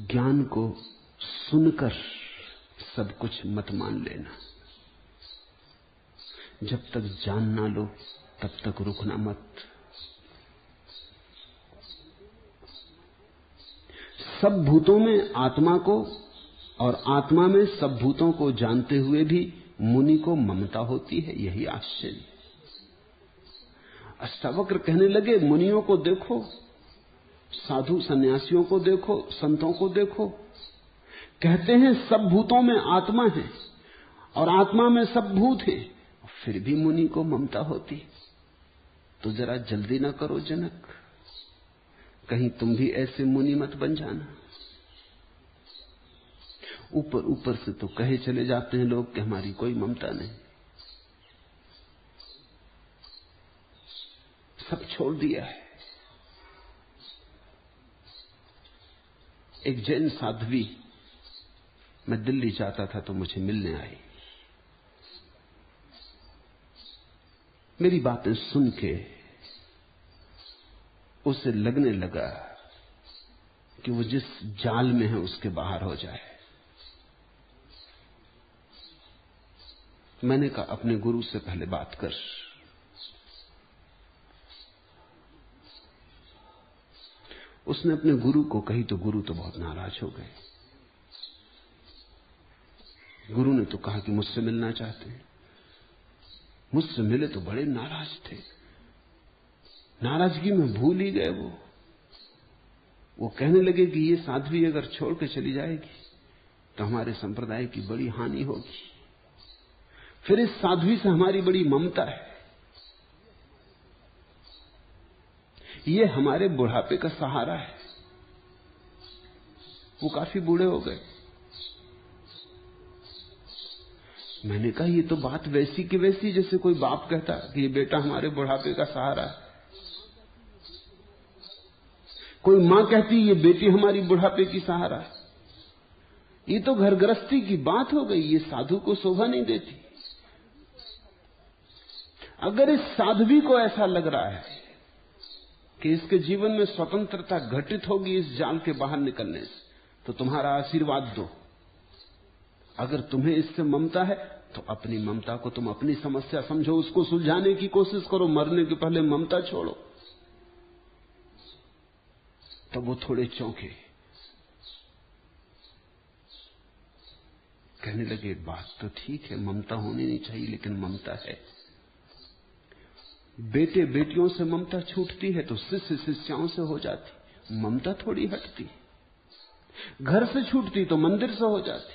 ज्ञान को सुनकर सब कुछ मत मान लेना। जब तक जान ना लो तब तक रुकना मत। सब भूतों में आत्मा को और आत्मा में सब भूतों को जानते हुए भी मुनि को ममता होती है, यही आश्चर्य। अष्टावक्र कहने लगे, मुनियों को देखो, साधु सन्यासियों को देखो, संतों को देखो, कहते हैं सब भूतों में आत्मा है और आत्मा में सब भूत है, फिर भी मुनि को ममता होती। तो जरा जल्दी ना करो जनक, कहीं तुम भी ऐसे मुनि मत बन जाना। ऊपर ऊपर से तो कहे चले जाते हैं लोग कि हमारी कोई ममता नहीं, सब छोड़ दिया है। एक जैन साध्वी, मैं दिल्ली जाता था तो मुझे मिलने आई। मेरी बातें सुन के उसे लगने लगा कि वो जिस जाल में है उसके बाहर हो जाए। मैंने कहा अपने गुरु से पहले बात कर। उसने अपने गुरु को कही तो गुरु तो बहुत नाराज हो गए। गुरु ने तो कहा कि मुझसे मिलना चाहते हैं। मुझसे मिले तो बड़े नाराज थे, नाराजगी में भूल ही गए वो वो कहने लगे कि ये साध्वी अगर छोड़ के चली जाएगी तो हमारे संप्रदाय की बड़ी हानि होगी। फिर इस साध्वी से हमारी बड़ी ममता है, ये हमारे बुढ़ापे का सहारा है। वो काफी बूढ़े हो गए। मैंने कहा ये तो बात वैसी की वैसी जैसे कोई बाप कहता कि ये बेटा हमारे बुढ़ापे का सहारा है। कोई मां कहती ये बेटी हमारी बुढ़ापे की सहारा है। ये तो घर गृहस्थी की बात हो गई, ये साधु को शोभा नहीं देती। अगर इस साध्वी को ऐसा लग रहा है कि इसके जीवन में स्वतंत्रता घटित होगी इस जाल के बाहर निकलने से, तो तुम्हारा आशीर्वाद दो। अगर तुम्हें इससे ममता है तो अपनी ममता को तुम अपनी समस्या समझो, उसको सुलझाने की कोशिश करो। मरने के पहले ममता छोड़ो। तब वो थोड़े चौंके, कहने लगे बात तो ठीक है, ममता होनी नहीं चाहिए, लेकिन ममता है। बेटे बेटियों से ममता छूटती है तो शिष्य शिष्याओं से हो जाती, ममता थोड़ी हटती। घर से छूटती तो मंदिर से हो जाती,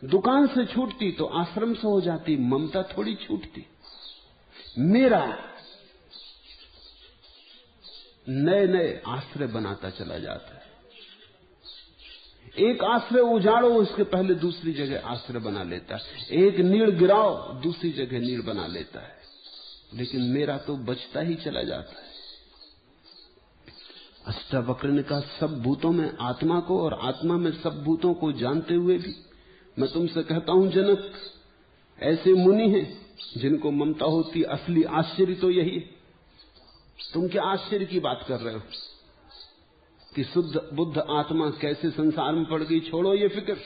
दुकान से छूटती तो आश्रम से हो जाती, ममता थोड़ी छूटती। मेरा नए नए आश्रय बनाता चला जाता है। एक आश्रय उजाड़ो, उसके पहले दूसरी जगह आश्रय बना लेता है। एक नीड़ गिराओ, दूसरी जगह नीड़ बना लेता है। लेकिन मेरा तो बचता ही चला जाता है। अष्टावक्र ने कहा सब भूतों में आत्मा को और आत्मा में सब भूतों को जानते हुए भी मैं तुमसे कहता हूं जनक, ऐसे मुनि हैं जिनको ममता होती। असली आश्चर्य तो यही है। तुम क्या आश्चर्य की बात कर रहे हो कि शुद्ध बुद्ध आत्मा कैसे संसार में पड़ गई? छोड़ो ये फिक्र,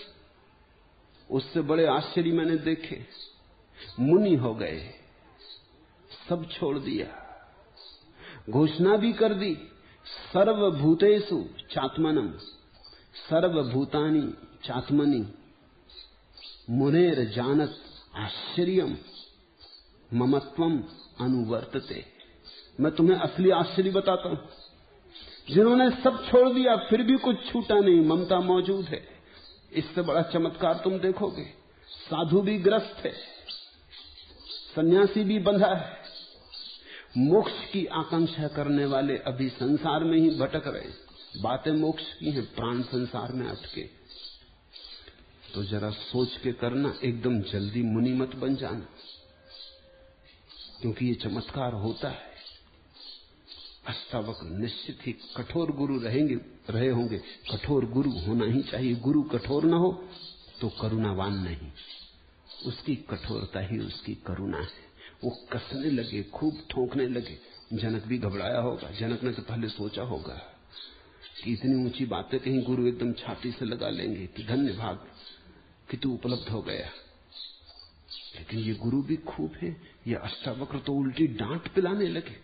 उससे बड़े आश्चर्य मैंने देखे। मुनि हो गए, सब छोड़ दिया, घोषणा भी कर दी सर्वभूतेषु चात्मनम सर्वभूतानि चात्मनि मुनेर जानत आश्चर्यम ममत्वम अनुवर्तते। मैं तुम्हें असली आश्चर्य बताता हूं, जिन्होंने सब छोड़ दिया फिर भी कुछ छूटा नहीं, ममता मौजूद है। इससे बड़ा चमत्कार तुम देखोगे। साधु भी ग्रस्त है, सन्यासी भी बंधा है, मोक्ष की आकांक्षा करने वाले अभी संसार में ही भटक रहे। बातें मोक्ष की हैं, प्राण संसार में अटके। तो जरा सोच के करना, एकदम जल्दी मुनि मत बन जाना, क्योंकि ये चमत्कार होता है। अष्टावक्र निश्चित ही कठोर गुरु रहे होंगे। कठोर गुरु होना ही चाहिए। गुरु कठोर ना हो तो करुणावान नहीं। उसकी कठोरता ही उसकी करुणा है। वो कसने लगे, खूब ठोंकने लगे। जनक भी घबराया होगा। जनक ने तो पहले सोचा होगा कि इतनी ऊंची बातें कहीं गुरु एकदम छाती से लगा लेंगे कि धन्य भाग कि तू उपलब्ध हो गया। लेकिन ये गुरु भी खूब है। ये अष्टावक्र तो उल्टी डांट पिलाने लगे।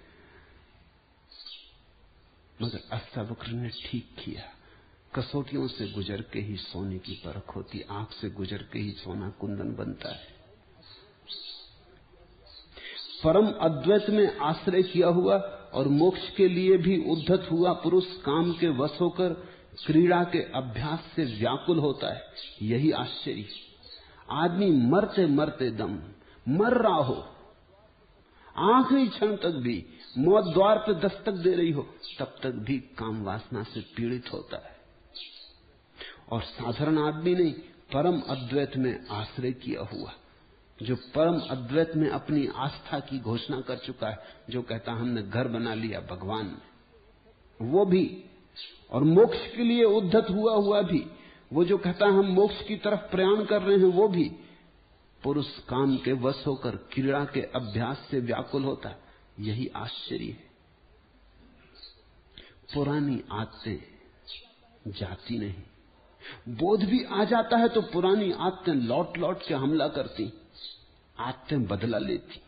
मगर अष्टावक्र ने ठीक किया। कसौटियों से गुजर के ही सोने की परख होती, आंख से गुजर के ही सोना कुंदन बनता है। परम अद्वैत में आश्रय किया हुआ और मोक्ष के लिए भी उद्धत हुआ पुरुष काम के वश होकर क्रीड़ा के अभ्यास से व्याकुल होता है। यही आश्चर्य। आदमी मरते मरते दम मर रहा हो, आखिरी क्षण तक भी मौत द्वार पर दस्तक दे रही हो, तब तक भी काम वासना से पीड़ित होता है। और साधारण आदमी नहीं, परम अद्वैत में आश्रय किया हुआ, जो परम अद्वैत में अपनी आस्था की घोषणा कर चुका है, जो कहता हमने घर बना लिया भगवान में, वो भी, और मोक्ष के लिए उद्धत हुआ भी, वो जो कहता है हम मोक्ष की तरफ प्रयाण कर रहे हैं, वो भी पुरुष काम के वश होकर क्रीड़ा के अभ्यास से व्याकुल होता है। यही आश्चर्य है। पुरानी आदतें जाती नहीं, बोध भी आ जाता है तो पुरानी आदतें लौट लौट के हमला करती, आदतें बदला लेती।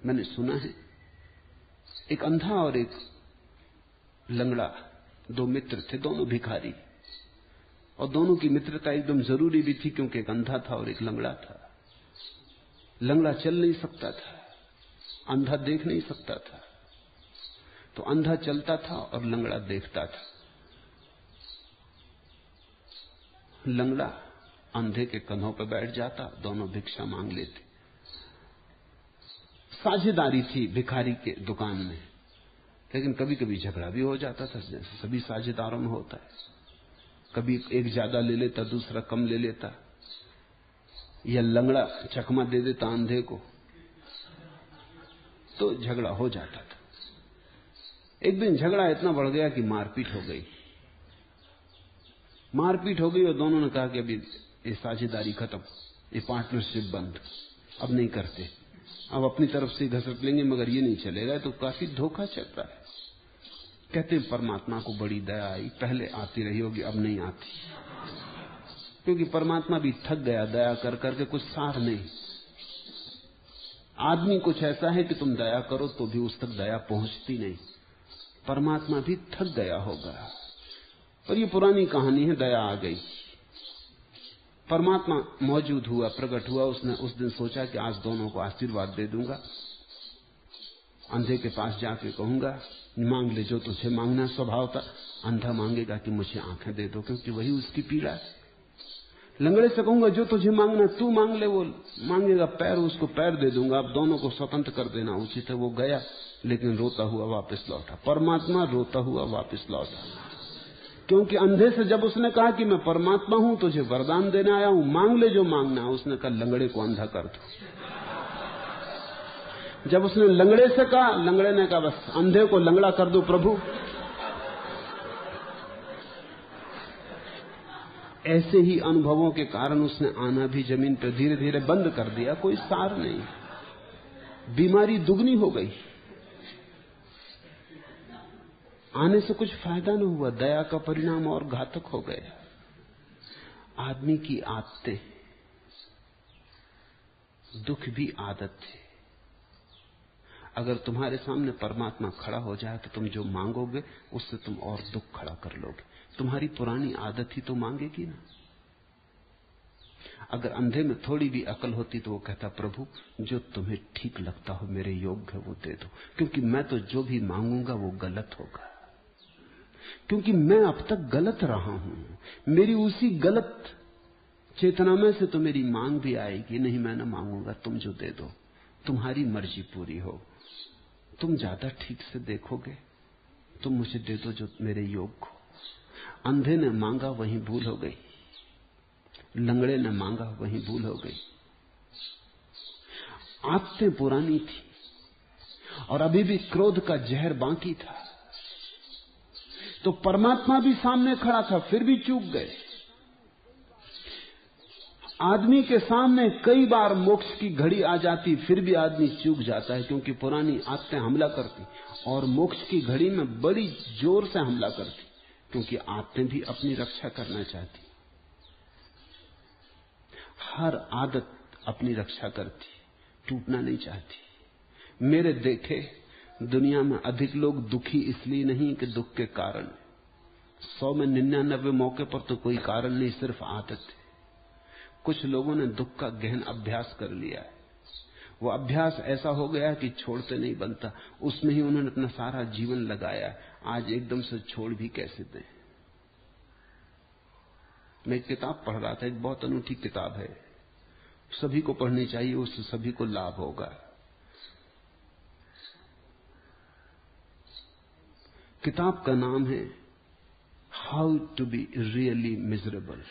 मैंने सुना है एक अंधा और एक लंगड़ा दो मित्र थे, दोनों भिखारी, और दोनों की मित्रता एकदम जरूरी भी थी, क्योंकि एक अंधा था और एक लंगड़ा था। लंगड़ा चल नहीं सकता था, अंधा देख नहीं सकता था, तो अंधा चलता था और लंगड़ा देखता था। लंगड़ा अंधे के कंधों पर बैठ जाता, दोनों भिक्षा मांग लेते। साझेदारी थी भिखारी के दुकान में, लेकिन कभी कभी झगड़ा भी हो जाता था, जैसे सभी साझेदारों में होता है। कभी एक ज्यादा ले लेता, दूसरा कम ले लेता, या लंगड़ा चकमा दे देता अंधे को, तो झगड़ा हो जाता था। एक दिन झगड़ा इतना बढ़ गया कि मारपीट हो गई। मारपीट हो गई और दोनों ने कहा कि अभी ये साझेदारी खत्म, ये पार्टनरशिप बंद, अब नहीं करते, अब अपनी तरफ से घसट लेंगे, मगर ये नहीं चलेगा। तो काफी धोखा चल रहा है। कहते हैं परमात्मा को बड़ी दया आई, पहले आती रही होगी, अब नहीं आती, क्योंकि परमात्मा भी थक गया दया कर करके, कुछ सार नहीं। आदमी कुछ ऐसा है कि तुम दया करो तो भी उस तक दया पहुंचती नहीं। परमात्मा भी थक गया होगा। पर ये पुरानी कहानी है, दया आ गई। परमात्मा मौजूद हुआ, प्रकट हुआ। उसने उस दिन सोचा कि आज दोनों को आशीर्वाद दे दूंगा। अंधे के पास जाके कहूंगा मांग ले जो तुझे मांगना स्वभाव था। अंधा मांगेगा कि मुझे आंखें दे दो, क्योंकि वही उसकी पीड़ा है। लंगड़े से कहूंगा जो तुझे मांगना तू मांग ले, वो मांगेगा पैर, उसको पैर दे दूंगा। अब दोनों को स्वतंत्र कर देना उचित है। वो गया, लेकिन रोता हुआ वापस लौटा। परमात्मा रोता हुआ वापस लौटा, क्योंकि अंधे से जब उसने कहा कि मैं परमात्मा हूं, तुझे वरदान देने आया हूं, मांग ले जो मांगना है, उसने कहा लंगड़े को अंधा कर दो। जब उसने लंगड़े से कहा, लंगड़े ने कहा बस अंधे को लंगड़ा कर दो प्रभु। ऐसे ही अनुभवों के कारण उसने आना भी जमीन पर धीरे धीरे बंद कर दिया। कोई सार नहीं, बीमारी दुगनी हो गई। आने से कुछ फायदा न हुआ, दया का परिणाम और घातक हो गया। आदमी की आदतें, दुख भी आदत है। अगर तुम्हारे सामने परमात्मा खड़ा हो जाए तो तुम जो मांगोगे उससे तुम और दुख खड़ा कर लोगे। तुम्हारी पुरानी आदत ही तो मांगेगी ना। अगर अंधे में थोड़ी भी अकल होती तो वो कहता प्रभु जो तुम्हें ठीक लगता हो, मेरे योग्य है वो दे दो, क्योंकि मैं तो जो भी मांगूंगा वो गलत होगा, क्योंकि मैं अब तक गलत रहा हूं। मेरी उसी गलत चेतना में से तो मेरी मांग भी आएगी। नहीं, मैं ना मांगूंगा, तुम जो दे दो, तुम्हारी मर्जी पूरी हो, तुम ज्यादा ठीक से देखोगे, तुम मुझे दे दो जो मेरे योग्य हो। अंधे ने मांगा वहीं भूल हो गई, लंगड़े ने मांगा वहीं भूल हो गई। आदतें पुरानी थी और अभी भी क्रोध का जहर बाकी था। तो परमात्मा भी सामने खड़ा था, फिर भी चूक गए। आदमी के सामने कई बार मोक्ष की घड़ी आ जाती, फिर भी आदमी चूक जाता है, क्योंकि पुरानी आदतें हमला करती, और मोक्ष की घड़ी में बड़ी जोर से हमला करती, क्योंकि आदतें भी अपनी रक्षा करना चाहती। हर आदत अपनी रक्षा करती, टूटना नहीं चाहती। मेरे देखे दुनिया में अधिक लोग दुखी इसलिए नहीं कि दुख के कारण, 100 में 99 मौके पर तो कोई कारण नहीं, सिर्फ आदत है। कुछ लोगों ने दुख का गहन अभ्यास कर लिया है। वो अभ्यास ऐसा हो गया कि छोड़ते नहीं बनता, उसमें ही उन्होंने अपना सारा जीवन लगाया। आज एकदम से छोड़ भी कैसे दें। मैं एक किताब पढ़ रहा था, एक बहुत अनूठी किताब है, सभी को पढ़नी चाहिए, उससे सभी को लाभ होगा। किताब का नाम है how to be really miserable.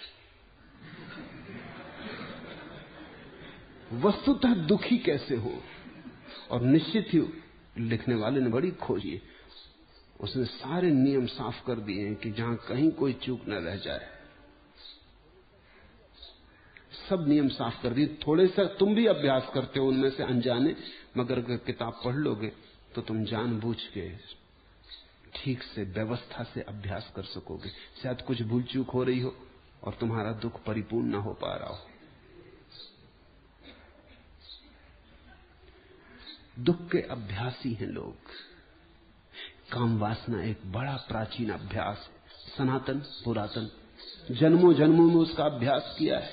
वस्तुतः दुखी कैसे हो। और निश्चित ही लिखने वाले ने बड़ी खोजी, उसने सारे नियम साफ कर दिए हैं कि जहां कहीं कोई चूक न रह जाए, सब नियम साफ कर दिए। थोड़े सा तुम भी अभ्यास करते हो उनमें से अनजाने, मगर अगर किताब पढ़ लोगे तो तुम जानबूझ के ठीक से व्यवस्था से अभ्यास कर सकोगे। शायद कुछ भूल चूक हो रही हो और तुम्हारा दुख परिपूर्ण ना हो पा रहा हो। दुख के अभ्यासी हैं लोग। काम वासना एक बड़ा प्राचीन अभ्यास है, सनातन पुरातन, जन्मों जन्मों में उसका अभ्यास किया है,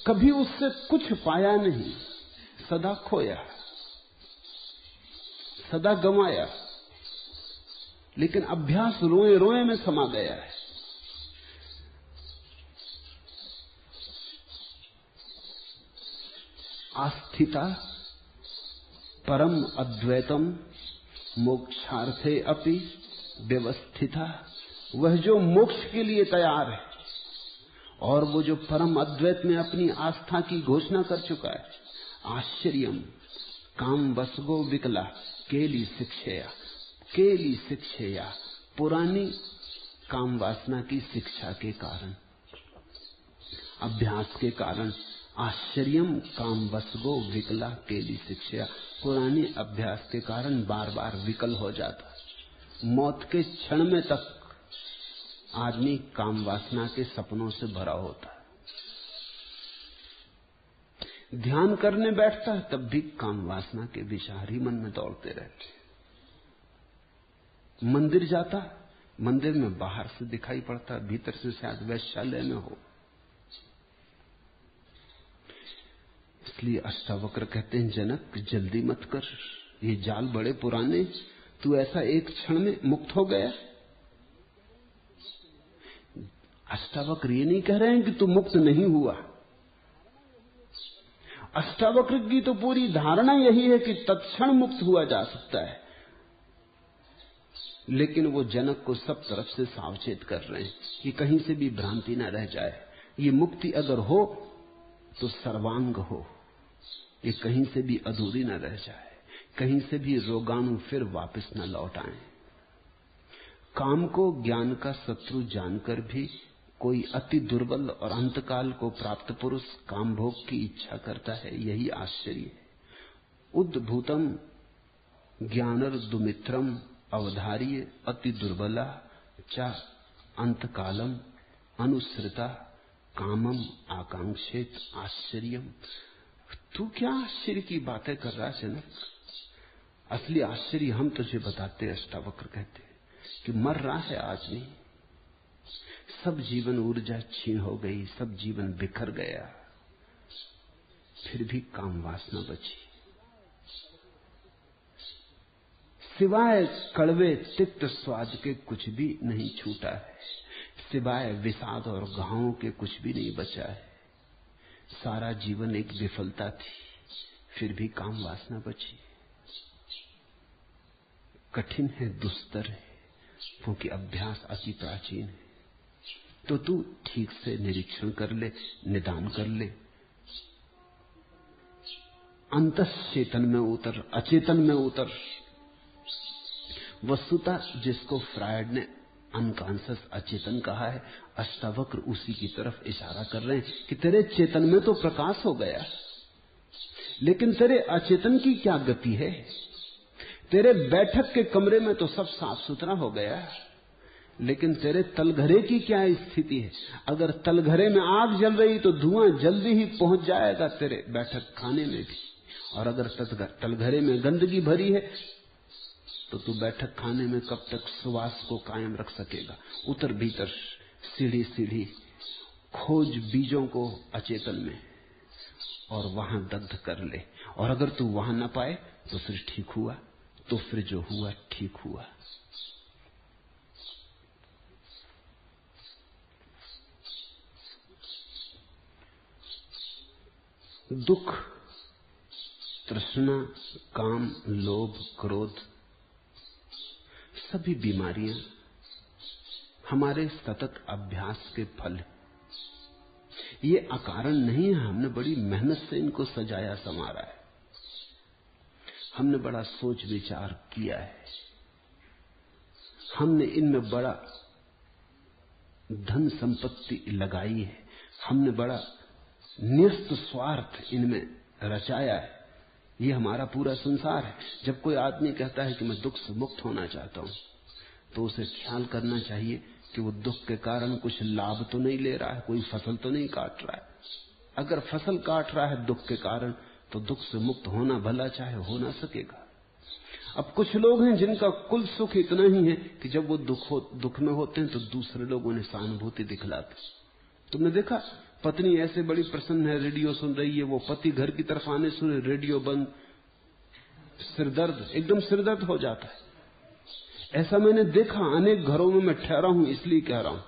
कभी उससे कुछ पाया नहीं, सदा खोया, सदा गंवाया। लेकिन अभ्यास रोए रोए में समा गया है। आस्थिता परम अद्वैतम मोक्षार्थे अपि व्यवस्थिता। वह जो मोक्ष के लिए तैयार है और वो जो परम अद्वैत में अपनी आस्था की घोषणा कर चुका है। आश्चर्यम काम वसगो विकला केली शिक्षया। केली शिक्षया, पुरानी काम वासना की शिक्षा के कारण, अभ्यास के कारण। आश्चर्यम काम वसगो विकला केली शिक्षया, पुरानी अभ्यास के कारण बार बार विकल हो जाता। मौत के क्षण में तक आदमी काम वासना के सपनों से भरा होता है। ध्यान करने बैठता है तब भी काम वासना के विचार ही मन में दौड़ते रहते। मंदिर जाता, मंदिर में बाहर से दिखाई पड़ता, भीतर से शायद वैश्यालय में हो। इसलिए अष्टावक्र कहते हैं, जनक जल्दी मत कर, ये जाल बड़े पुराने, तू ऐसा एक क्षण में मुक्त हो गया। अष्टावक्र ये नहीं कह रहे हैं कि तू मुक्त नहीं हुआ। अष्टावक्र की तो पूरी धारणा यही है कि तत्क्षण मुक्त हुआ जा सकता है, लेकिन वो जनक को सब तरफ से सावचेत कर रहे हैं कि कहीं से भी भ्रांति न रह जाए। ये मुक्ति अगर हो तो सर्वांग हो, ये कहीं से भी अधूरी न रह जाए, कहीं से भी रोगाणु फिर वापस न लौट आए। काम को ज्ञान का शत्रु जानकर भी कोई अति दुर्बल और अंतकाल को प्राप्त पुरुष काम भोग की इच्छा करता है, यही आश्चर्य है। उद्भूतम ज्ञानर दुमित्रम अवधार्य अति दुर्बला चा अंतकालम अनुसृता कामम आकांक्षेत आश्चर्यम। तू क्या आश्चर्य की बातें कर रहा है जनक? असली आश्चर्य हम तुझे बताते। अष्टावक्र कहते कि मर रहा है आदमी, सब जीवन ऊर्जा छीन हो गई, सब जीवन बिखर गया, फिर भी काम वासना बची। सिवाय कड़वे तिक्त स्वाद के कुछ भी नहीं छूटा है, सिवाय विषाद और घावों के कुछ भी नहीं बचा है। सारा जीवन एक विफलता थी, फिर भी काम वासना बची। कठिन है, दुस्तर है, क्योंकि अभ्यास अति प्राचीन है। तो तू ठीक से निरीक्षण कर ले, निदान कर ले, अंतस चेतन में उतर, अचेतन में उतर। वस्तुतः जिसको फ्रायड ने अनकॉन्शियस अचेतन कहा है, अष्टावक्र उसी की तरफ इशारा कर रहे हैं कि तेरे चेतन में तो प्रकाश हो गया, लेकिन तेरे अचेतन की क्या गति है? तेरे बैठक के कमरे में तो सब साफ सुथरा हो गया, लेकिन तेरे तलघरे की क्या स्थिति है? अगर तलघरे में आग जल रही तो धुआं जल्दी ही पहुंच जाएगा तेरे बैठक खाने में भी, और अगर तलघरे में गंदगी भरी है तो तू बैठक खाने में कब तक सुवास को कायम रख सकेगा? उतर भीतर, सीढ़ी सीढ़ी खोज बीजों को अचेतन में और वहां दग्ध कर ले। और अगर तू वहां न पाए तो फिर ठीक हुआ, तो फिर जो हुआ ठीक हुआ। दुख, तृष्णा, काम, लोभ, क्रोध, सभी बीमारियां हमारे सतत अभ्यास के फल हैं। ये अकारण नहीं है, हमने बड़ी मेहनत से इनको सजाया संवारा है, हमने बड़ा सोच विचार किया है, हमने इनमें बड़ा धन संपत्ति लगाई है, हमने बड़ा निस्त स्वार्थ इनमें रचाया है। ये हमारा पूरा संसार है। जब कोई आदमी कहता है कि मैं दुख से मुक्त होना चाहता हूं, तो उसे ख्याल करना चाहिए कि वो दुख के कारण कुछ लाभ तो नहीं ले रहा है, कोई फसल तो नहीं काट रहा है। अगर फसल काट रहा है दुख के कारण, तो दुख से मुक्त होना भला चाहे हो ना सकेगा। अब कुछ लोग हैं जिनका कुल सुख इतना ही है कि जब वो दुख में होते हैं तो दूसरे लोग उन्हें सहानुभूति दिखलाते। तुमने देखा, पत्नी ऐसे बड़ी प्रसन्न है, रेडियो सुन रही है, वो पति घर की तरफ आने सुने रेडियो बंद, सिरदर्द, एकदम सिरदर्द हो जाता है। ऐसा मैंने देखा अनेक घरों में, मैं ठहरा हूं इसलिए कह रहा हूं।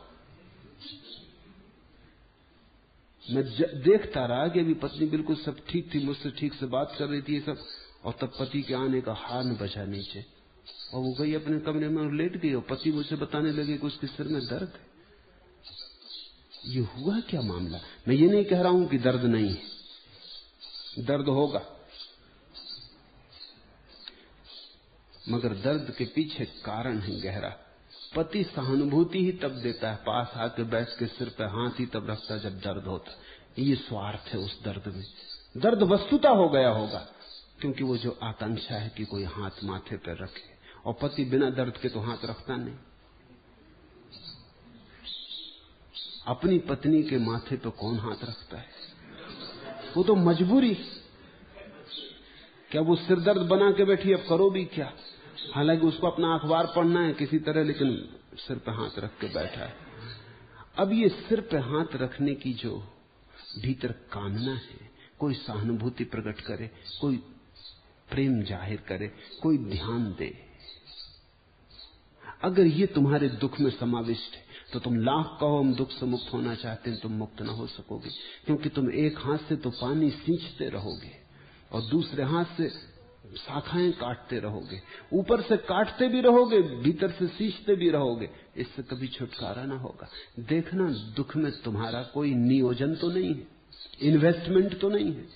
मैं देखता रहा कि अभी पत्नी बिल्कुल सब ठीक थी, मुझसे ठीक से बात कर रही थी ये सब, और तब पति के आने का हार्न बजा नीचे, और वो गई अपने कमरे में और लेट गई, और पति मुझसे बताने लगे कि उसके सिर में दर्द है। ये हुआ क्या मामला? मैं ये नहीं कह रहा हूं कि दर्द नहीं है, दर्द होगा, मगर दर्द के पीछे कारण है गहरा। पति सहानुभूति ही तब देता है, पास आके बैठ के सिर पे हाथ ही तब रखता जब दर्द होता। ये स्वार्थ है उस दर्द में। दर्द वस्तुता हो गया होगा, क्योंकि वो जो आकांक्षा है कि कोई हाथ माथे पर रखे, और पति बिना दर्द के तो हाथ रखता नहीं। अपनी पत्नी के माथे पे कौन हाथ रखता है? वो तो मजबूरी। क्या वो सिरदर्द बना के बैठी, अब करो भी क्या? हालांकि उसको अपना अखबार पढ़ना है किसी तरह, लेकिन सिर पे हाथ रख के बैठा है। अब ये सिर पे हाथ रखने की जो भीतर कामना है, कोई सहानुभूति प्रकट करे, कोई प्रेम जाहिर करे, कोई ध्यान दे, अगर ये तुम्हारे दुख में समाविष्ट है तो तुम लाख कहो हम दुख से मुक्त होना चाहते हैं, तुम मुक्त ना हो सकोगे। क्योंकि तुम एक हाथ से तो पानी सींचते रहोगे और दूसरे हाथ से शाखाएं काटते रहोगे, ऊपर से काटते भी रहोगे, भीतर से सींचते भी रहोगे, इससे कभी छुटकारा ना होगा। देखना, दुख में तुम्हारा कोई नियोजन तो नहीं है, इन्वेस्टमेंट तो नहीं है।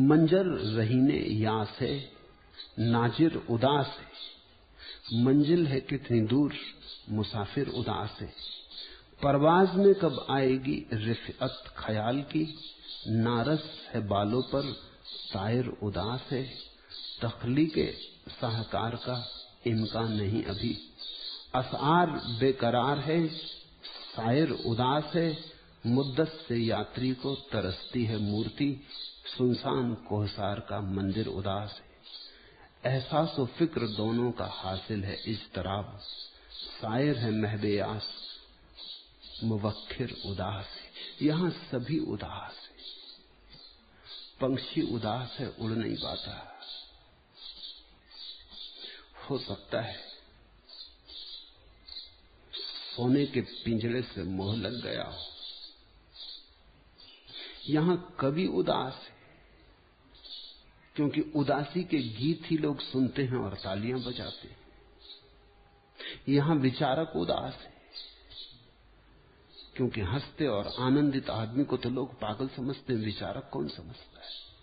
मंजर रहीने यास है, नाजिर उदास है, मंजिल है कितनी दूर, मुसाफिर उदास है। परवाज में कब आएगी रिफ़अत ख्याल की, नारस है बालों पर तायर उदास है। तख्लीक़े साहकार का इम्कान नहीं अभी, असआर बेकरार है, शायर उदास है। मुद्दत से यात्री को तरसती है मूर्ति, सुनसान कोहसार का मंदिर उदास है। एहसास व फिक्र दोनों का हासिल है इज़्तिराब, शायर है महबे-यास, मुवक्खिर उदास है। यहां सभी उदास है। पंछी उदास है, उड़ नहीं पाता। हो सकता है सोने के पिंजरे से मोह लग गया हो। यहां कवि उदास है, क्योंकि उदासी के गीत ही लोग सुनते हैं और तालियां बजाते हैं। यहां विचारक उदास है, क्योंकि हंसते और आनंदित आदमी को तो लोग पागल समझते हैं, विचारक कौन समझता है।